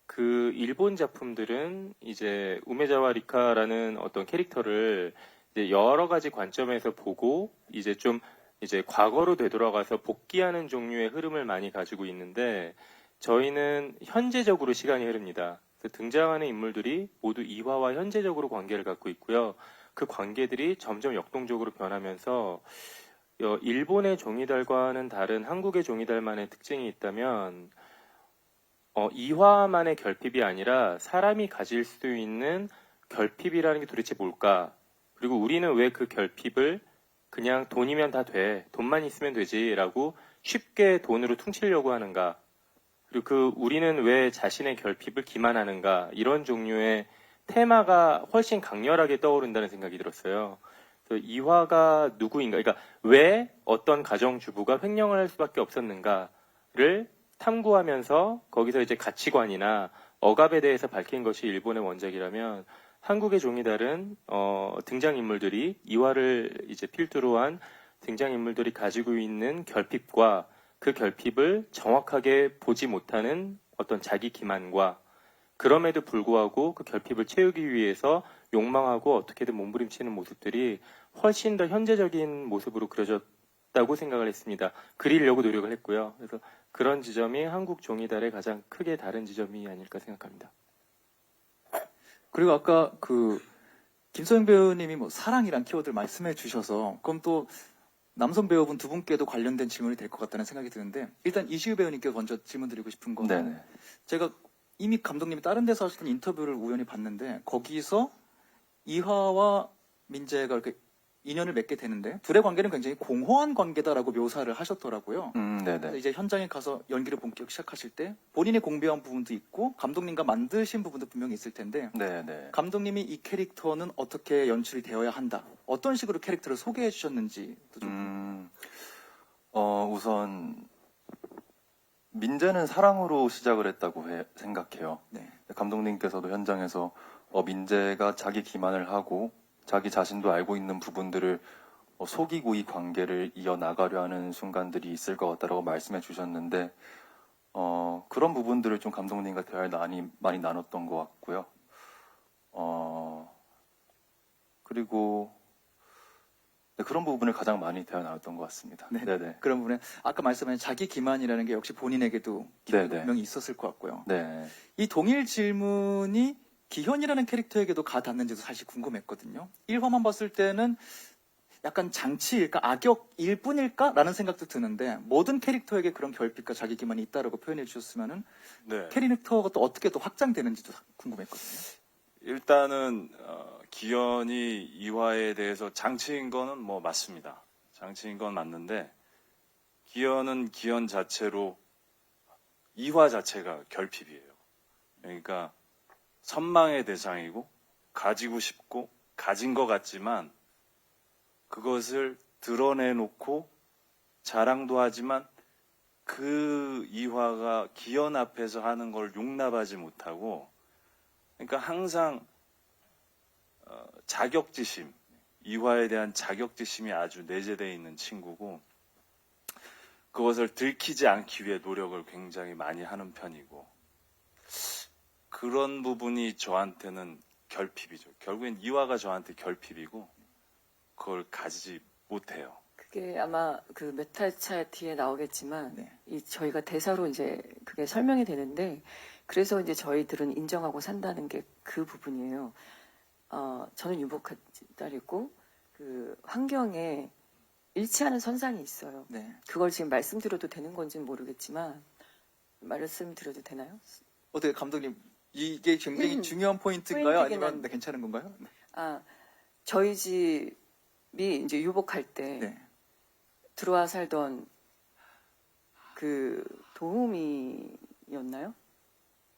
그 일본 작품들은 이제 우메자와 리카라는 어떤 캐릭터를 이제 여러 가지 관점에서 보고 이제 좀 이제 과거로 되돌아가서 복귀하는 종류의 흐름을 많이 가지고 있는데 저희는 현재적으로 시간이 흐릅니다. 그래서 등장하는 인물들이 모두 이화와 현재적으로 관계를 갖고 있고요. 그 관계들이 점점 역동적으로 변하면서 일본의 종이달과는 다른 한국의 종이달만의 특징이 있다면 이화만의 결핍이 아니라 사람이 가질 수 있는 결핍이라는 게 도대체 뭘까? 그리고 우리는 왜 그 결핍을 그냥 돈이면 다 돼, 돈만 있으면 되지라고 쉽게 돈으로 퉁치려고 하는가? 그리고 우리는 왜 자신의 결핍을 기만하는가? 이런 종류의 테마가 훨씬 강렬하게 떠오른다는 생각이 들었어요. 그래서 이화가 누구인가? 그러니까 왜 어떤 가정주부가 횡령을 할 수밖에 없었는가를 탐구하면서 거기서 이제 가치관이나 억압에 대해서 밝힌 것이 일본의 원작이라면 한국의 종이달은 등장인물들이 이화를 이제 필두로 한 등장인물들이 가지고 있는 결핍과 그 결핍을 정확하게 보지 못하는 어떤 자기 기만과 그럼에도 불구하고 그 결핍을 채우기 위해서 욕망하고 어떻게든 몸부림치는 모습들이 훨씬 더 현재적인 모습으로 그려졌다고 생각을 했습니다. 그리려고 노력을 했고요. 그래서 그런 지점이 한국 종이달의 가장 크게 다른 지점이 아닐까 생각합니다. 그리고 아까 김소영 배우님이 뭐 사랑이란 키워드를 말씀해 주셔서 그럼 또 남성 배우분 두 분께도 관련된 질문이 될 것 같다는 생각이 드는데 일단 이시우 배우님께 먼저 질문 드리고 싶은 거는 네네. 제가 이미 감독님이 다른 데서 하셨던 인터뷰를 우연히 봤는데 거기서 이화와 민재가 이렇게 인연을 맺게 되는데 둘의 관계는 굉장히 공허한 관계다라고 묘사를 하셨더라고요. 네네. 그래서 이제 현장에 가서 연기를 본격 시작하실 때 본인이 공부한 부분도 있고 감독님과 만드신 부분도 분명히 있을 텐데 네네. 감독님이 이 캐릭터는 어떻게 연출이 되어야 한다. 어떤 식으로 캐릭터를 소개해 주셨는지 좀 우선 민재는 사랑으로 시작을 했다고 생각해요. 네. 감독님께서도 현장에서 민재가 자기 기만을 하고 자기 자신도 알고 있는 부분들을 속이고 이 관계를 이어나가려 하는 순간들이 있을 것 같다라고 말씀해 주셨는데 그런 부분들을 좀 감독님과 대화를 많이 나눴던 것 같고요. 그리고 네, 그런 부분을 가장 많이 대화 나눴던 것 같습니다. 네. 네네. 그런 부분에 아까 말씀하신 자기 기만이라는 게 역시 본인에게도 기본이 네네. 분명히 있었을 것 같고요. 네. 이 동일 질문이 기현이라는 캐릭터에게도 가닿는지도 사실 궁금했거든요. 1화만 봤을 때는 약간 장치일까 악역일 뿐일까 라는 생각도 드는데 모든 캐릭터에게 그런 결핍과 자기 기만이 있다라고 표현해 주셨으면은 네. 캐릭터가 또 어떻게 또 확장되는지도 궁금했거든요. 일단은 기현이 이화에 대해서 장치인 거는 뭐 맞습니다. 장치인 건 맞는데 기현은 기현 자체로 이화 자체가 결핍이에요. 그러니까 선망의 대상이고 가지고 싶고 가진 것 같지만 그것을 드러내놓고 자랑도 하지만 그 이화가 기현 앞에서 하는 걸 용납하지 못하고 그러니까 항상 자격지심, 이화에 대한 자격지심이 아주 내재되어 있는 친구고 그것을 들키지 않기 위해 노력을 굉장히 많이 하는 편이고 그런 부분이 저한테는 결핍이죠. 결국엔 이화가 저한테 결핍이고 그걸 가지지 못해요. 그게 아마 그 메타차 뒤에 나오겠지만 네. 이 저희가 대사로 이제 그게 설명이 되는데 그래서 이제 저희들은 인정하고 산다는 게 그 부분이에요. 저는 유복한 딸이고 그 환경에 일치하는 선상이 있어요. 네. 그걸 지금 말씀드려도 되는 건지는 모르겠지만 말씀드려도 되나요? 어떻게 감독님 이게 굉장히 중요한 포인트인가요? 포인트긴 아니면 한데. 괜찮은 건가요? 저희 집이 이제 유복할 때 네. 들어와 살던 그 도우미였나요?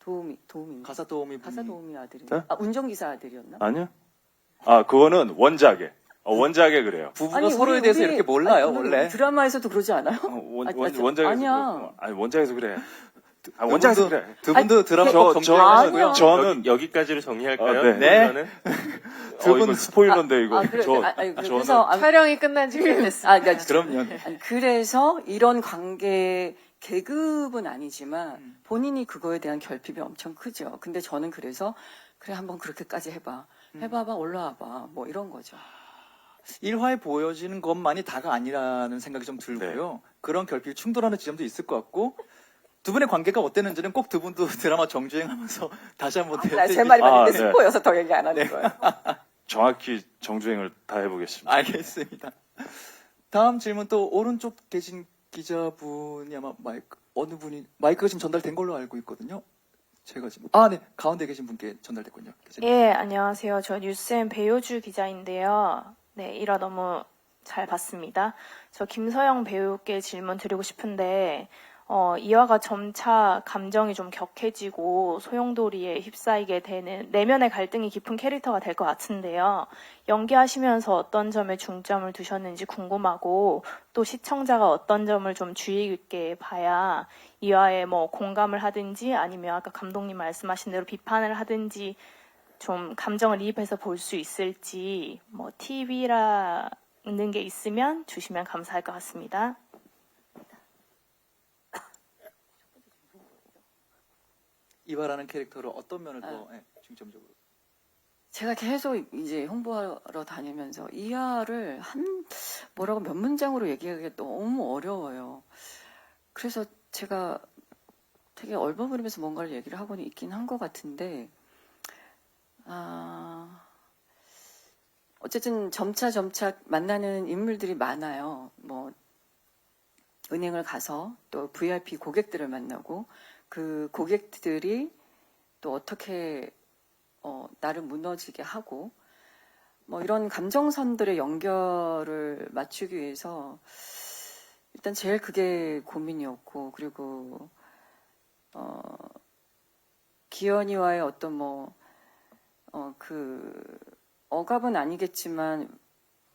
도우미. 가사 도우미 가사 도우미 아들이. 네? 운전기사 아들이었나? 아니요? 그거는 원작에. 원작에 그래요. 부부가 서로에 대해서 이렇게 몰라요, 아니, 원래. 드라마에서도 그러지 않아요? 원작에서 아니야. 아니 원작에서 그래. 원작에서 그래. 두 분도 드라마 저- 꼭 정주행하시고요. 아니야. 저는 여기까지를 정리할까요? 네. 네. 두 분 스포일러인데 이거. 그래서 촬영이 끝난 지 꽤 됐어요. 그러니까 그럼요. 그래서 이런 관계 계급은 아니지만 본인이 그거에 대한 결핍이 엄청 크죠. 근데 저는 그래서 그래 한번 그렇게까지 해봐봐 올라와봐 뭐 이런 거죠. 1화에 보여지는 것만이 다가 아니라는 생각이 좀 들고요. 그런 결핍이 충돌하는 지점도 있을 것 같고 두 분의 관계가 어땠는지는 꼭 두 분도 드라마 정주행하면서 다시 한번 제 말이 맞는데 네. 스포여서 더 얘기 안 하는 거예요. 정확히 정주행을 다 해보겠습니다. 알겠습니다. 다음 질문 또 오른쪽 계신 기자분이 아마 어느 분이 마이크가 지금 전달된 걸로 알고 있거든요. 제가 지금 네, 가운데 계신 분께 전달됐군요. 기자님. 예, 안녕하세요. 저 뉴스엔 배효주 기자인데요. 네, 1화 너무 잘 봤습니다. 저 김서영 배우께 질문 드리고 싶은데 2화가 점차 감정이 좀 격해지고 소용돌이에 휩싸이게 되는 내면의 갈등이 깊은 캐릭터가 될 것 같은데요. 연기하시면서 어떤 점에 중점을 두셨는지 궁금하고 또 시청자가 어떤 점을 좀 주의 깊게 봐야 2화에 뭐 공감을 하든지 아니면 아까 감독님 말씀하신 대로 비판을 하든지 좀 감정을 이입해서 볼 수 있을지 뭐 팁이라는 게 있으면 주시면 감사할 것 같습니다. 이화라는 캐릭터를 어떤 면을 더 중점적으로? 제가 계속 이제 홍보하러 다니면서 이하를 뭐라고 몇 문장으로 얘기하기가 너무 어려워요. 그래서 제가 되게 얼버무리면서 뭔가를 얘기를 하고는 있긴 한 것 같은데, 어쨌든 점차 만나는 인물들이 많아요. 뭐, 은행을 가서 또 VIP 고객들을 만나고, 그 고객들이 또 어떻게 나를 무너지게 하고 뭐 이런 감정선들의 연결을 맞추기 위해서 일단 제일 그게 고민이었고 그리고 기현이와의 어떤 그 억압은 아니겠지만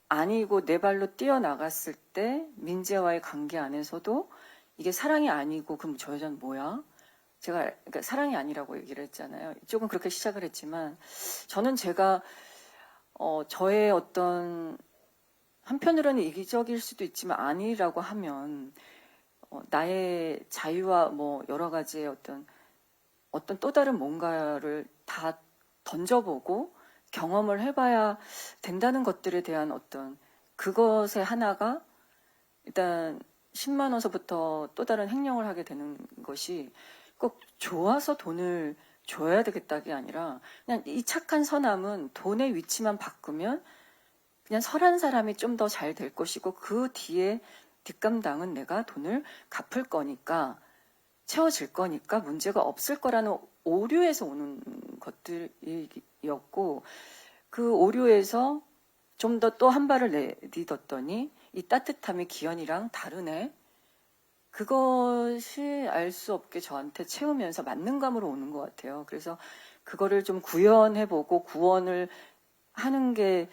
아니고 내 발로 뛰어나갔을 때 민재와의 관계 안에서도 이게 사랑이 아니고 그럼 저 여자는 뭐야? 그러니까 사랑이 아니라고 얘기를 했잖아요. 이쪽은 그렇게 시작을 했지만 저는 제가 저의 어떤 한편으로는 이기적일 수도 있지만 아니라고 하면 나의 자유와 뭐 여러 가지의 어떤 또 다른 뭔가를 다 던져보고 경험을 해봐야 된다는 것들에 대한 어떤 그것의 하나가 일단 10만 원서부터 또 다른 횡령을 하게 되는 것이 꼭 좋아서 돈을 줘야 되겠다게 아니라 그냥 이 착한 선함은 돈의 위치만 바꾸면 그냥 설한 사람이 좀 더 잘 될 것이고 그 뒤에 뒷감당은 내가 돈을 갚을 거니까 채워질 거니까 문제가 없을 거라는 오류에서 오는 것들이었고 그 오류에서 좀 더 또 한 발을 내딛었더니 이 따뜻함이 기현이랑 다르네. 그것이 알 수 없게 저한테 채우면서 만능감으로 오는 것 같아요. 그래서 그거를 좀 구현해보고 구원을 하는 게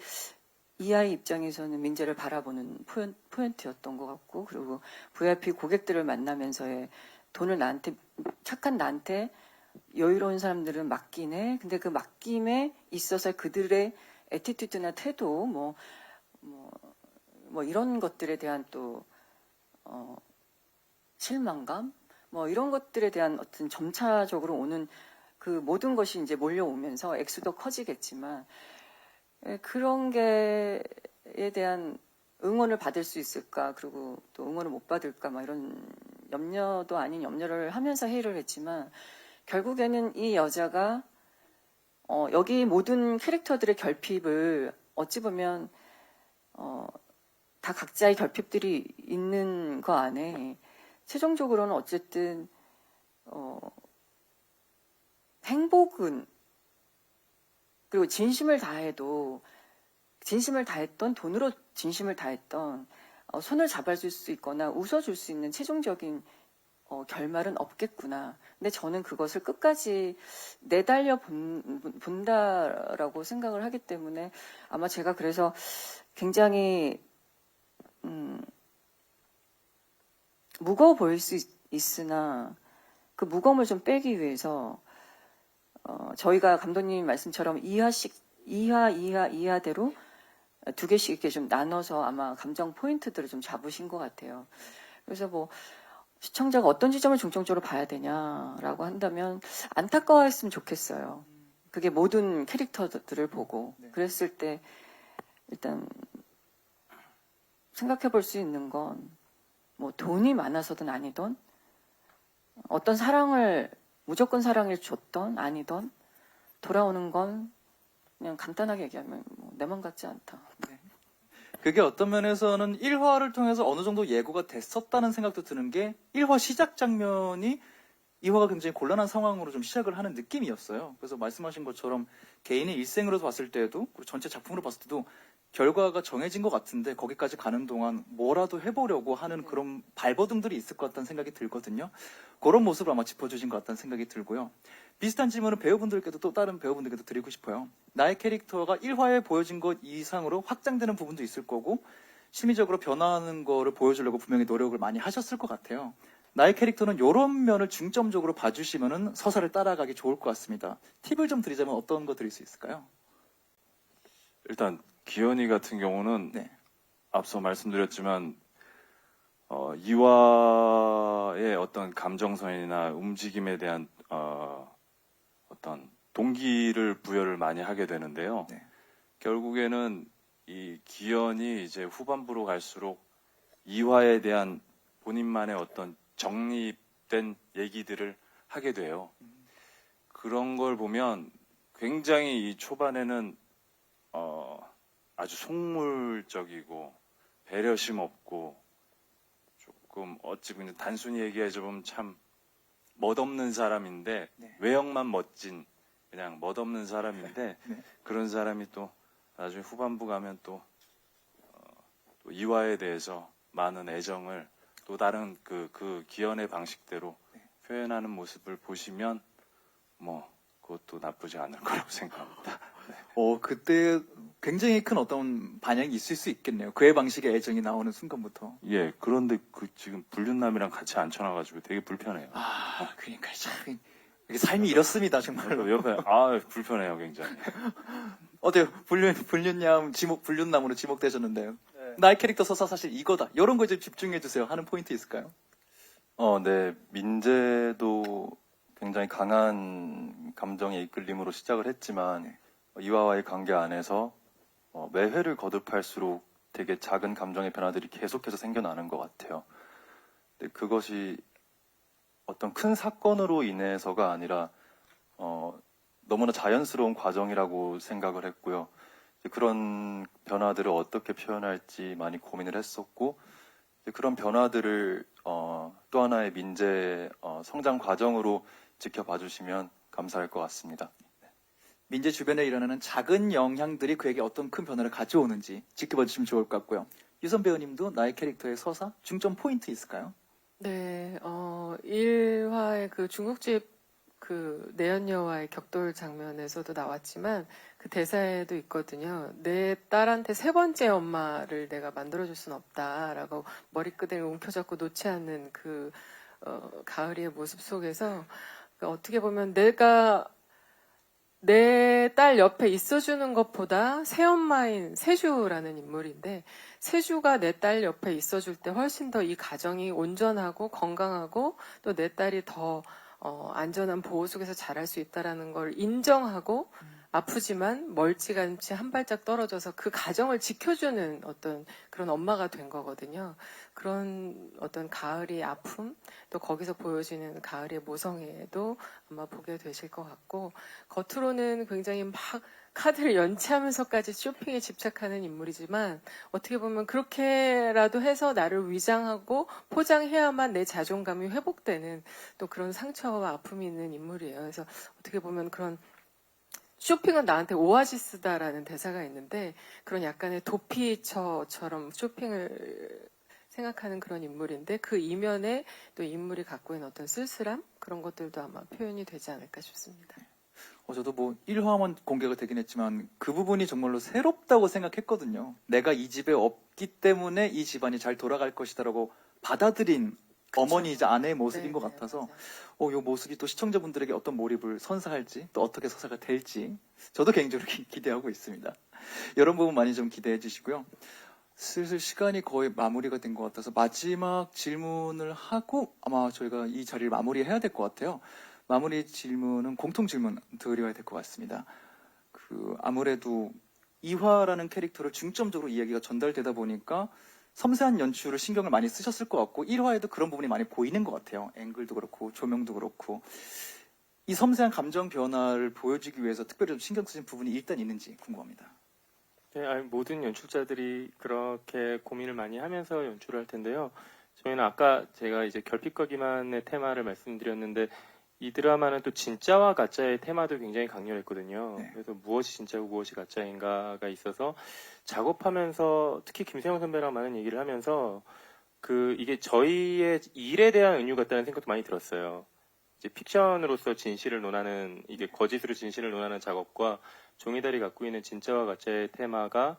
이 아이 입장에서는 민재를 바라보는 포인트였던 것 같고 그리고 VIP 고객들을 만나면서의 돈을 나한테 착한 나한테 여유로운 사람들은 맡기네. 근데 그 맡김에 있어서 그들의 애티튜드나 태도 뭐 이런 것들에 대한 또 실망감 뭐 이런 것들에 대한 어떤 점차적으로 오는 그 모든 것이 이제 몰려오면서 액수도 커지겠지만 그런 게에 대한 응원을 받을 수 있을까 그리고 또 응원을 못 받을까 막 이런 염려도 아닌 염려를 하면서 회의를 했지만 결국에는 이 여자가 여기 모든 캐릭터들의 결핍을 어찌 보면 다 각자의 결핍들이 있는 거 안에 최종적으로는 어쨌든 행복은 그리고 진심을 다했던 돈으로 진심을 다했던 손을 잡아줄 수 있거나 웃어줄 수 있는 최종적인 결말은 없겠구나. 근데 저는 그것을 끝까지 내달려 본다라고 생각을 하기 때문에 아마 제가 그래서 굉장히 무거워 보일 수 있으나 그 무거움을 좀 빼기 위해서 저희가 감독님 말씀처럼 이하대로 두 개씩 이렇게 좀 나눠서 아마 감정 포인트들을 좀 잡으신 것 같아요. 그래서 뭐 시청자가 어떤 지점을 중점적으로 봐야 되냐라고 한다면 안타까워했으면 좋겠어요. 그게 모든 캐릭터들을 보고 그랬을 때 일단 생각해 볼 수 있는 건 뭐 돈이 많아서든 아니든 어떤 사랑을 무조건 사랑을 줬던 아니던 돌아오는 건 그냥 간단하게 얘기하면 내 맘 같지 않다. 그게 어떤 면에서는 1화를 통해서 어느 정도 예고가 됐었다는 생각도 드는 게 1화 시작 장면이 2화가 굉장히 곤란한 상황으로 좀 시작을 하는 느낌이었어요. 그래서 말씀하신 것처럼 개인의 일생으로 봤을 때도 그리고 전체 작품으로 봤을 때도 결과가 정해진 것 같은데 거기까지 가는 동안 뭐라도 해보려고 하는 그런 발버둥들이 있을 것 같다는 생각이 들거든요. 그런 모습을 아마 짚어주신 것 같다는 생각이 들고요. 비슷한 질문은 배우분들께도 또 다른 배우분들께도 드리고 싶어요. 나의 캐릭터가 1화에 보여진 것 이상으로 확장되는 부분도 있을 거고 심리적으로 변화하는 거를 보여주려고 분명히 노력을 많이 하셨을 것 같아요. 나의 캐릭터는 이런 면을 중점적으로 봐주시면 서사를 따라가기 좋을 것 같습니다. 팁을 좀 드리자면 어떤 거 드릴 수 있을까요? 일단 기현이 같은 경우는 네. 앞서 말씀드렸지만 이화의 어떤 감정선이나 움직임에 대한 어떤 동기를 부여를 많이 하게 되는데요. 네. 결국에는 이 기현이 이제 후반부로 갈수록 이화에 대한 본인만의 어떤 정립된 얘기들을 하게 돼요. 그런 걸 보면 굉장히 이 초반에는 아주 속물적이고 배려심 없고 조금 어찌 보면 단순히 얘기하자면 참 멋없는 사람인데 네. 외형만 멋진 그냥 멋없는 사람인데 네. 그런 사람이 또 나중에 후반부 가면 또 이화에 대해서 많은 애정을 또 다른 그 기현의 방식대로 표현하는 모습을 보시면 뭐 그것도 나쁘지 않을 거라고 생각합니다. 그때 굉장히 큰 어떤 반향이 있을 수 있겠네요. 그의 방식의 애정이 나오는 순간부터. 예, 그런데 지금 불륜남이랑 같이 앉혀놔가지고 되게 불편해요. 그러니까 참 이게 삶이 이렇습니다, 정말로. 옆에 불편해요, 굉장히. 어때요? 불륜남 불륜남으로 지목되셨는데요. 나의 캐릭터 서사 사실 이거다. 이런 거에 좀 집중해 주세요. 하는 포인트 있을까요? 네. 민재도 굉장히 강한 감정의 이끌림으로 시작을 했지만 이화와의 관계 안에서 매 회를 거듭할수록 되게 작은 감정의 변화들이 계속해서 생겨나는 것 같아요. 근데 그것이 어떤 큰 사건으로 인해서가 아니라 너무나 자연스러운 과정이라고 생각을 했고요. 그런 변화들을 어떻게 표현할지 많이 고민을 했었고, 그런 변화들을 또 하나의 민재 성장 과정으로 지켜봐 주시면 감사할 것 같습니다. 민재 주변에 일어나는 작은 영향들이 그에게 어떤 큰 변화를 가져오는지 지켜봐 주시면 좋을 것 같고요. 유선 배우님도 나의 캐릭터의 서사, 중점 포인트 있을까요? 네, 1화의 그 중국집 그 내연녀와의 격돌 장면에서도 나왔지만 그 대사에도 있거든요. 내 딸한테 세 번째 엄마를 내가 만들어줄 순 없다라고 머리끄댕이를 움켜잡고 놓지 않는 그 가을이의 모습 속에서 어떻게 보면 내가 내 딸 옆에 있어주는 것보다 새엄마인 세주라는 인물인데 세주가 내 딸 옆에 있어줄 때 훨씬 더 이 가정이 온전하고 건강하고 또 내 딸이 더 안전한 보호 속에서 자랄 수 있다라는 걸 인정하고 아프지만 멀찌감치 한 발짝 떨어져서 그 가정을 지켜주는 어떤 그런 엄마가 된 거거든요. 그런 어떤 가을이 아픔 또 거기서 보여지는 가을의 모성애도 아마 보게 되실 것 같고 겉으로는 굉장히 막 카드를 연체하면서까지 쇼핑에 집착하는 인물이지만 어떻게 보면 그렇게라도 해서 나를 위장하고 포장해야만 내 자존감이 회복되는 또 그런 상처와 아픔이 있는 인물이에요. 그래서 어떻게 보면 그런 쇼핑은 나한테 오아시스다라는 대사가 있는데 그런 약간의 도피처처럼 쇼핑을 생각하는 그런 인물인데 그 이면에 또 인물이 갖고 있는 어떤 쓸쓸함 그런 것들도 아마 표현이 되지 않을까 싶습니다. 저도 뭐 1화만 공개가 되긴 했지만 그 부분이 정말로 새롭다고 생각했거든요. 내가 이 집에 없기 때문에 이 집안이 잘 돌아갈 것이다라고 받아들인 어머니이자 아내의 모습인 것 같아서 이 모습이 또 시청자분들에게 어떤 몰입을 선사할지 또 어떻게 서사가 될지 저도 개인적으로 기대하고 있습니다. 이런 부분 많이 좀 기대해 주시고요. 슬슬 시간이 거의 마무리가 된 것 같아서 마지막 질문을 하고 아마 저희가 이 자리를 마무리해야 될 것 같아요. 마무리 질문은 공통 질문 드려야 될 것 같습니다. 아무래도 이화라는 캐릭터를 중점적으로 이야기가 전달되다 보니까 섬세한 연출을 신경을 많이 쓰셨을 것 같고 1화에도 그런 부분이 많이 보이는 것 같아요. 앵글도 그렇고 조명도 그렇고 이 섬세한 감정 변화를 보여주기 위해서 특별히 좀 신경 쓰신 부분이 일단 있는지 궁금합니다. 네, 모든 연출자들이 그렇게 고민을 많이 하면서 연출을 할 텐데요. 저희는 아까 제가 이제 결핍과 기만의 테마를 말씀드렸는데 이 드라마는 또 진짜와 가짜의 테마도 굉장히 강렬했거든요. 네. 그래서 무엇이 진짜고 무엇이 가짜인가가 있어서 작업하면서 특히 김세형 선배랑 많은 얘기를 하면서 이게 저희의 일에 대한 은유 같다는 생각도 많이 들었어요. 이제 픽션으로서 진실을 논하는 이게 거짓으로 진실을 논하는 작업과 종이달이 갖고 있는 진짜와 가짜의 테마가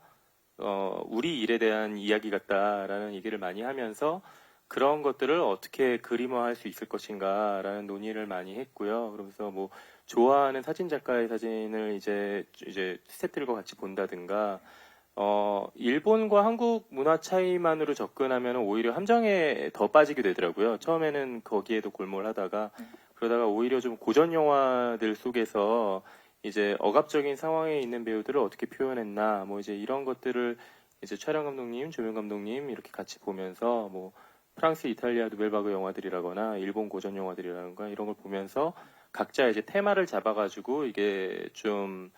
우리 일에 대한 이야기 같다라는 얘기를 많이 하면서 그런 것들을 어떻게 그림화할 수 있을 것인가라는 논의를 많이 했고요. 그러면서 뭐 좋아하는 사진 작가의 사진을 이제 스태프들과 같이 본다든가 일본과 한국 문화 차이만으로 접근하면 오히려 함정에 더 빠지게 되더라고요. 처음에는 거기에도 골몰하다가 그러다가 오히려 좀 고전 영화들 속에서 이제 억압적인 상황에 있는 배우들을 어떻게 표현했나 뭐 이제 이런 것들을 이제 촬영 감독님, 조명 감독님 이렇게 같이 보면서 뭐 프랑스, 이탈리아 누벨바그 영화들이라거나 일본 고전 영화들이라든가 이런 걸 보면서 각자 이제 테마를 잡아가지고 이게 좀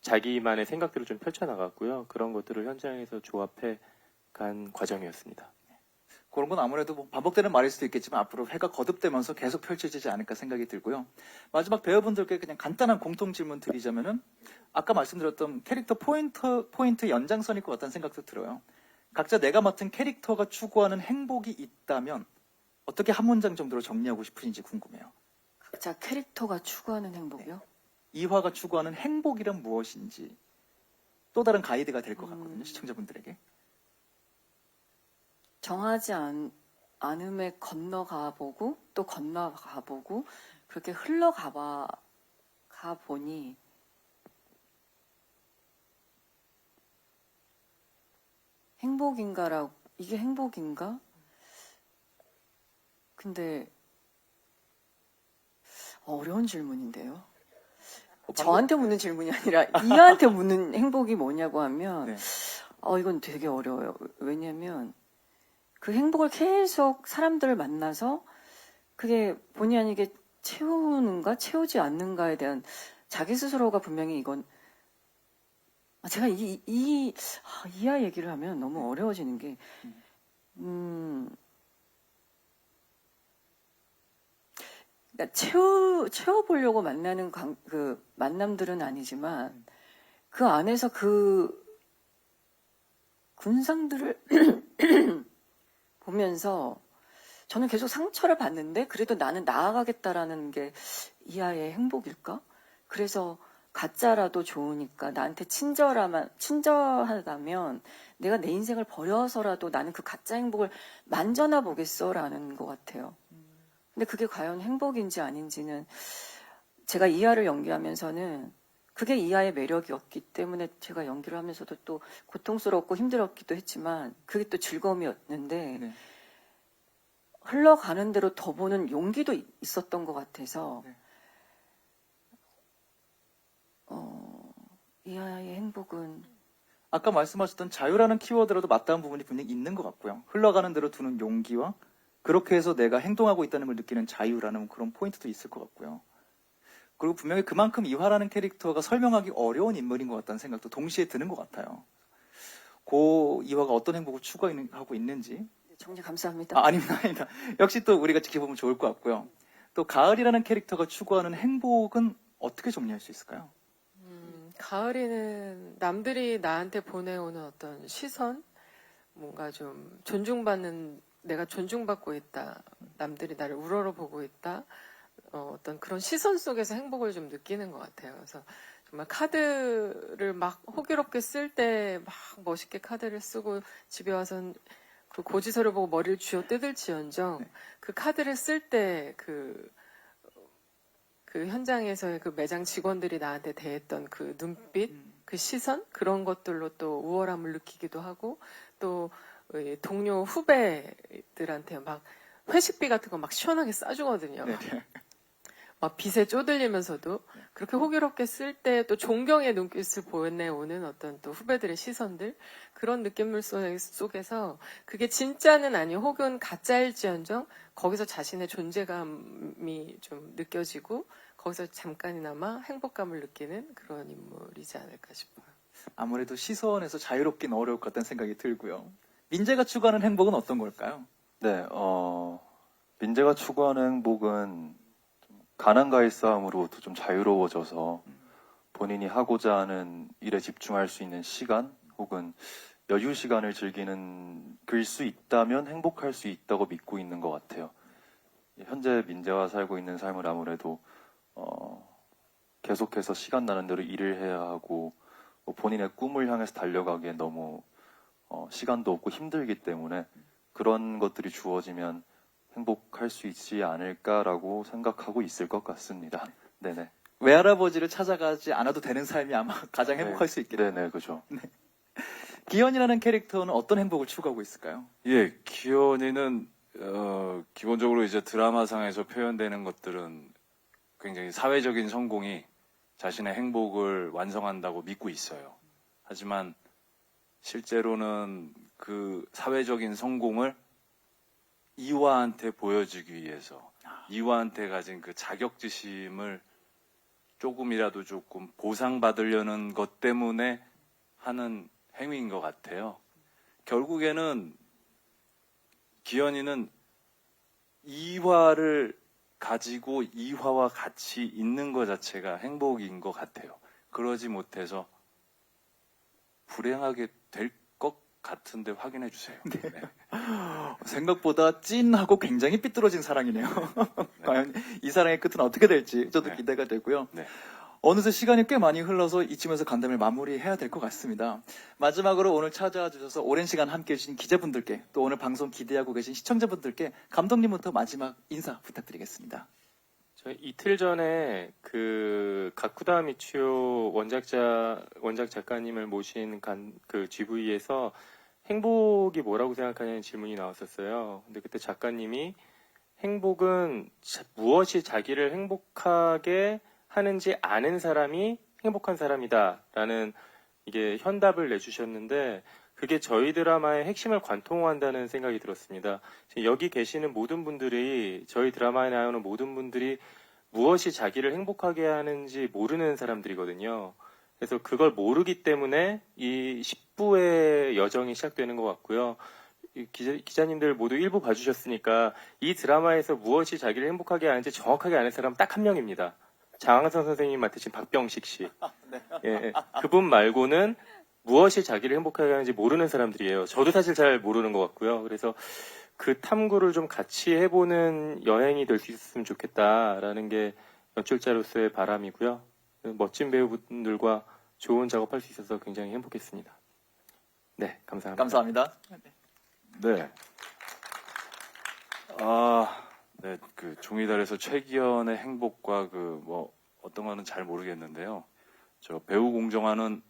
자기만의 생각들을 좀 펼쳐나갔고요. 그런 것들을 현장에서 조합해 간 과정이었습니다. 그런 건 아무래도 뭐 반복되는 말일 수도 있겠지만 앞으로 회가 거듭되면서 계속 펼쳐지지 않을까 생각이 들고요. 마지막 배우분들께 그냥 간단한 공통 질문 드리자면은 아까 말씀드렸던 캐릭터 포인트 연장선일 것 같다는 생각도 들어요. 각자 내가 맡은 캐릭터가 추구하는 행복이 있다면 어떻게 한 문장 정도로 정리하고 싶으신지 궁금해요. 각자 캐릭터가 추구하는 행복이요? 이화가 추구하는 행복이란 무엇인지 또 다른 가이드가 될 것 같거든요. 시청자분들에게. 정하지 않음에 건너가보고 또 건너가보고 그렇게 흘러가 보니 행복인가라고 이게 행복인가? 근데 어려운 질문인데요. 저한테 묻는 질문이 아니라 이하한테 묻는 행복이 뭐냐고 하면 네. 이건 되게 어려워요. 왜냐하면 그 행복을 계속 사람들을 만나서 그게 본의 아니게 채우는가 채우지 않는가에 대한 자기 스스로가 분명히 이건 제가 이하 얘기를 하면 너무 어려워지는 게 그러니까 채워보려고 만나는 그 만남들은 아니지만 그 안에서 그 군상들을 보면서 저는 계속 상처를 받는데 그래도 나는 나아가겠다라는 게 이하의 행복일까? 그래서 가짜라도 좋으니까 나한테 친절하다면 내가 내 인생을 버려서라도 나는 그 가짜 행복을 만져나 보겠어라는 것 같아요. 근데 그게 과연 행복인지 아닌지는 제가 이하를 연기하면서는 그게 이하의 매력이었기 때문에 제가 연기를 하면서도 또 고통스럽고 힘들었기도 했지만 그게 또 즐거움이었는데 네. 흘러가는 대로 더 보는 용기도 있었던 것 같아서 네. 이하의 행복은 아까 말씀하셨던 자유라는 키워드라도 맞닿은 부분이 분명히 있는 것 같고요. 흘러가는 대로 두는 용기와 그렇게 해서 내가 행동하고 있다는 걸 느끼는 자유라는 그런 포인트도 있을 것 같고요. 그리고 분명히 그만큼 이화라는 캐릭터가 설명하기 어려운 인물인 것 같다는 생각도 동시에 드는 것 같아요. 고 이화가 어떤 행복을 추구하고 있는지. 정말 감사합니다. 아닙니다. 역시 또 우리가 지켜보면 좋을 것 같고요. 또 가을이라는 캐릭터가 추구하는 행복은 어떻게 정리할 수 있을까요? 가을이는 남들이 나한테 보내오는 어떤 시선, 뭔가 좀 존중받는, 내가 존중받고 있다, 남들이 나를 우러러보고 있다, 어떤 그런 시선 속에서 행복을 좀 느끼는 것 같아요. 그래서 정말 카드를 막 호기롭게 쓸 때 막 멋있게 카드를 쓰고 집에 와선 그 고지서를 보고 머리를 쥐어 뜯을지언정 그 카드를 쓸 때 그 현장에서의 그 매장 직원들이 나한테 대했던 그 눈빛, 그 시선 그런 것들로 또 우월함을 느끼기도 하고 또 동료 후배들한테 막 회식비 같은 거 막 시원하게 싸주거든요. 네. 막 빛에 쪼들리면서도 그렇게 호기롭게 쓸 때 또 존경의 눈빛을 보내오는 어떤 또 후배들의 시선들 그런 느낌들 속에서 그게 진짜는 아니 혹은 가짜일지언정 거기서 자신의 존재감이 좀 느껴지고 거기서 잠깐이나마 행복감을 느끼는 그런 인물이지 않을까 싶어요. 아무래도 시선에서 자유롭긴 어려울 것 같다는 생각이 들고요. 민재가 추구하는 행복은 어떤 걸까요? 네, 민재가 추구하는 행복은 가난과의 싸움으로부터 좀 자유로워져서 본인이 하고자 하는 일에 집중할 수 있는 시간 혹은 여유 시간을 즐길 수 있다면 행복할 수 있다고 믿고 있는 것 같아요. 현재 민재가 살고 있는 삶을 아무래도 계속해서 시간 나는 대로 일을 해야 하고 본인의 꿈을 향해서 달려가기에 너무 시간도 없고 힘들기 때문에 그런 것들이 주어지면 행복할 수 있지 않을까라고 생각하고 있을 것 같습니다. 네네. 외할아버지를 찾아가지 않아도 되는 삶이 아마 가장 행복할 수 있겠네요. 네네, 그죠. 기현이라는 캐릭터는 어떤 행복을 추구하고 있을까요? 예, 기현이는 기본적으로 이제 드라마상에서 표현되는 것들은 굉장히 사회적인 성공이 자신의 행복을 완성한다고 믿고 있어요. 하지만 실제로는 그 사회적인 성공을 이화한테 보여주기 위해서 이화한테 가진 그 자격지심을 조금이라도 조금 보상받으려는 것 때문에 하는 행위인 것 같아요. 결국에는 기현이는 이화를 가지고 이화와 같이 있는 것 자체가 행복인 것 같아요. 그러지 못해서 불행하게 될 것 같은데 확인해 주세요. 네. 생각보다 찐하고 굉장히 삐뚤어진 사랑이네요. 과연 이 사랑의 끝은 어떻게 될지 저도 네. 기대가 되고요. 네. 어느새 시간이 꽤 많이 흘러서 이쯤에서 간담회를 마무리해야 될 것 같습니다. 마지막으로 오늘 찾아와 주셔서 오랜 시간 함께해 주신 기자분들께 또 오늘 방송 기대하고 계신 시청자분들께 감독님부터 마지막 인사 부탁드리겠습니다. 저 이틀 전에 그 가쿠다 미치오 원작 작가님을 모신 그 GV에서 행복이 뭐라고 생각하냐는 질문이 나왔었어요. 근데 그때 작가님이 행복은 무엇이 자기를 행복하게 하는지 아는 사람이 행복한 사람이다라는 이게 현답을 내주셨는데 그게 저희 드라마의 핵심을 관통한다는 생각이 들었습니다. 여기 계시는 모든 분들이 저희 드라마에 나오는 모든 분들이 무엇이 자기를 행복하게 하는지 모르는 사람들이거든요. 그래서 그걸 모르기 때문에 이 10부의 여정이 시작되는 것 같고요. 기자님들 모두 1부 봐주셨으니까 이 드라마에서 무엇이 자기를 행복하게 하는지 정확하게 아는 사람 딱 한 명입니다. 장항선 선생님 맡으신 박병식 씨. 예, 그분 말고는 무엇이 자기를 행복하게 하는지 모르는 사람들이에요. 저도 사실 잘 모르는 것 같고요. 그래서 그 탐구를 좀 같이 해보는 여행이 될 수 있었으면 좋겠다라는 게 연출자로서의 바람이고요. 멋진 배우분들과 좋은 작업할 수 있어서 굉장히 행복했습니다. 네, 감사합니다. 감사합니다. 네. 네, 그 종이달에서 최기현의 행복과 그 뭐 어떤 거는 잘 모르겠는데요. 저 배우 공정화는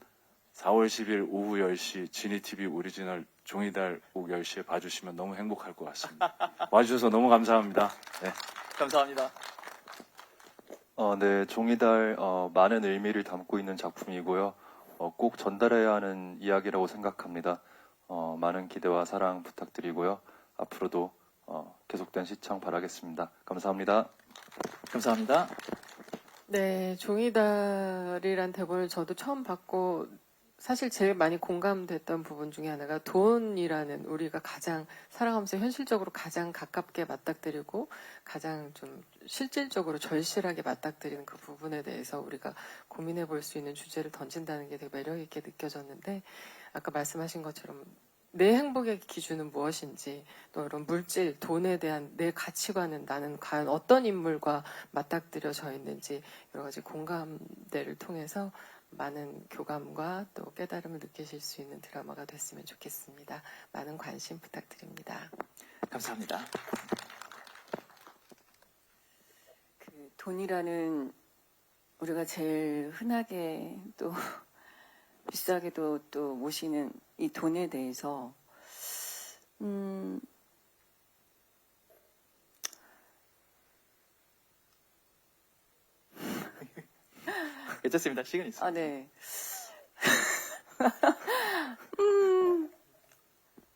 4월 10일 오후 10시 지니TV 오리지널 종이달 오후 10시에 봐주시면 너무 행복할 것 같습니다. 와주셔서 너무 감사합니다. 네. 감사합니다. 네, 종이달 많은 의미를 담고 있는 작품이고요. 꼭 전달해야 하는 이야기라고 생각합니다. 많은 기대와 사랑 부탁드리고요. 앞으로도 계속된 시청 바라겠습니다. 감사합니다. 감사합니다. 네, 종이달이란 대본을 저도 처음 받고 사실 제일 많이 공감됐던 부분 중에 하나가 돈이라는 우리가 가장 살아가면서 현실적으로 가장 가깝게 맞닥뜨리고 가장 좀 실질적으로 절실하게 맞닥뜨리는 그 부분에 대해서 우리가 고민해 볼 수 있는 주제를 던진다는 게 되게 매력 있게 느껴졌는데 아까 말씀하신 것처럼 내 행복의 기준은 무엇인지 또 이런 물질, 돈에 대한 내 가치관은 나는 과연 어떤 인물과 맞닥뜨려져 있는지 여러 가지 공감대를 통해서 많은 교감과 또 깨달음을 느끼실 수 있는 드라마가 됐으면 좋겠습니다. 많은 관심 부탁드립니다. 감사합니다. 그 돈이라는 우리가 제일 흔하게 또 비싸게도 또 모시는 이 돈에 대해서 괜찮습니다. 시간 있습니다. 아, 네.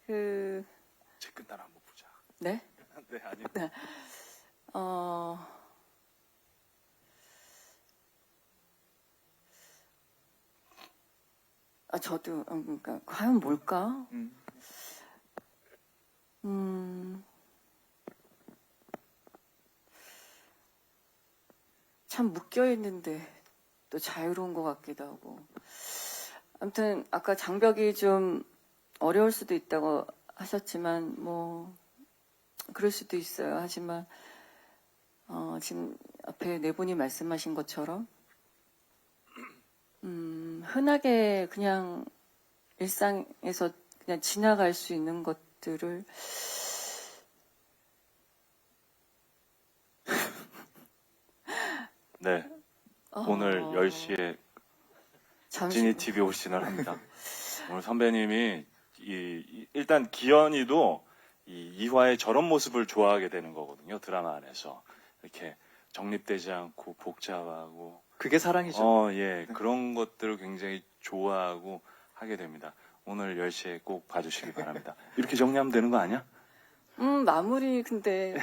제 끝날 한번 보자. 네? 네, 아니요. 저도, 그러니까, 과연 뭘까? 참 묶여있는데 또 자유로운 것 같기도 하고. 아무튼, 아까 장벽이 좀 어려울 수도 있다고 하셨지만, 뭐, 그럴 수도 있어요. 하지만, 지금 앞에 네 분이 말씀하신 것처럼, 흔하게 그냥 일상에서 그냥 지나갈 수 있는 것들을 네, 오늘 10시에 지니TV 오리지널 합니다. 오늘 선배님이 일단 기현이도 이 2화의 저런 모습을 좋아하게 되는 거거든요. 드라마 안에서 이렇게 정립되지 않고 복잡하고 그게 사랑이죠. 예, 그런 것들을 굉장히 좋아하고 하게 됩니다. 오늘 10시에 꼭 봐주시기 바랍니다. 이렇게 정리하면 되는 거 아니야? 마무리 근데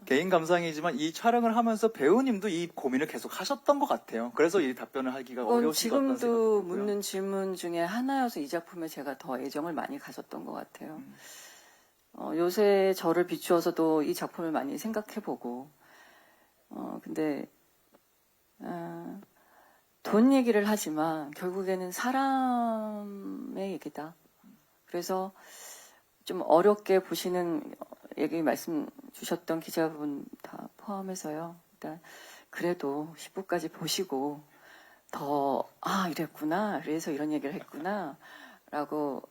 개인 감상이지만 이 촬영을 하면서 배우님도 이 고민을 계속 하셨던 것 같아요. 그래서 이 답변을 하기가 그건 어려우신 것 같다는 생각이 지금도 들고요. 묻는 질문 중에 하나여서 이 작품에 제가 더 애정을 많이 가졌던 것 같아요. 요새 저를 비추어서도 이 작품을 많이 생각해보고 근데 돈 얘기를 하지만 결국에는 사람의 얘기다. 그래서 좀 어렵게 보시는 얘기 말씀 주셨던 기자분 다 포함해서요. 일단 그래도 10부까지 보시고 더 이랬구나. 그래서 이런 얘기를 했구나. 라고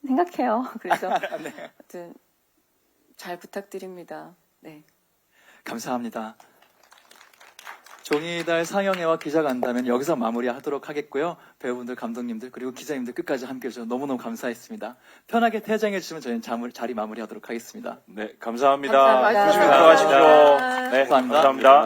생각해요. 그래서 하여튼 잘 부탁드립니다. 네. 감사합니다. 종이달 상영회와 기자간담회는 여기서 마무리하도록 하겠고요. 배우분들, 감독님들, 그리고 기자님들 끝까지 함께 해주셔서 너무너무 감사했습니다. 편하게 퇴장해 주시면 저희는 자리 마무리하도록 하겠습니다. 네, 감사합니다. 감사합니다. 조심히 들어가십시오. 네, 감사합니다. 감사합니다.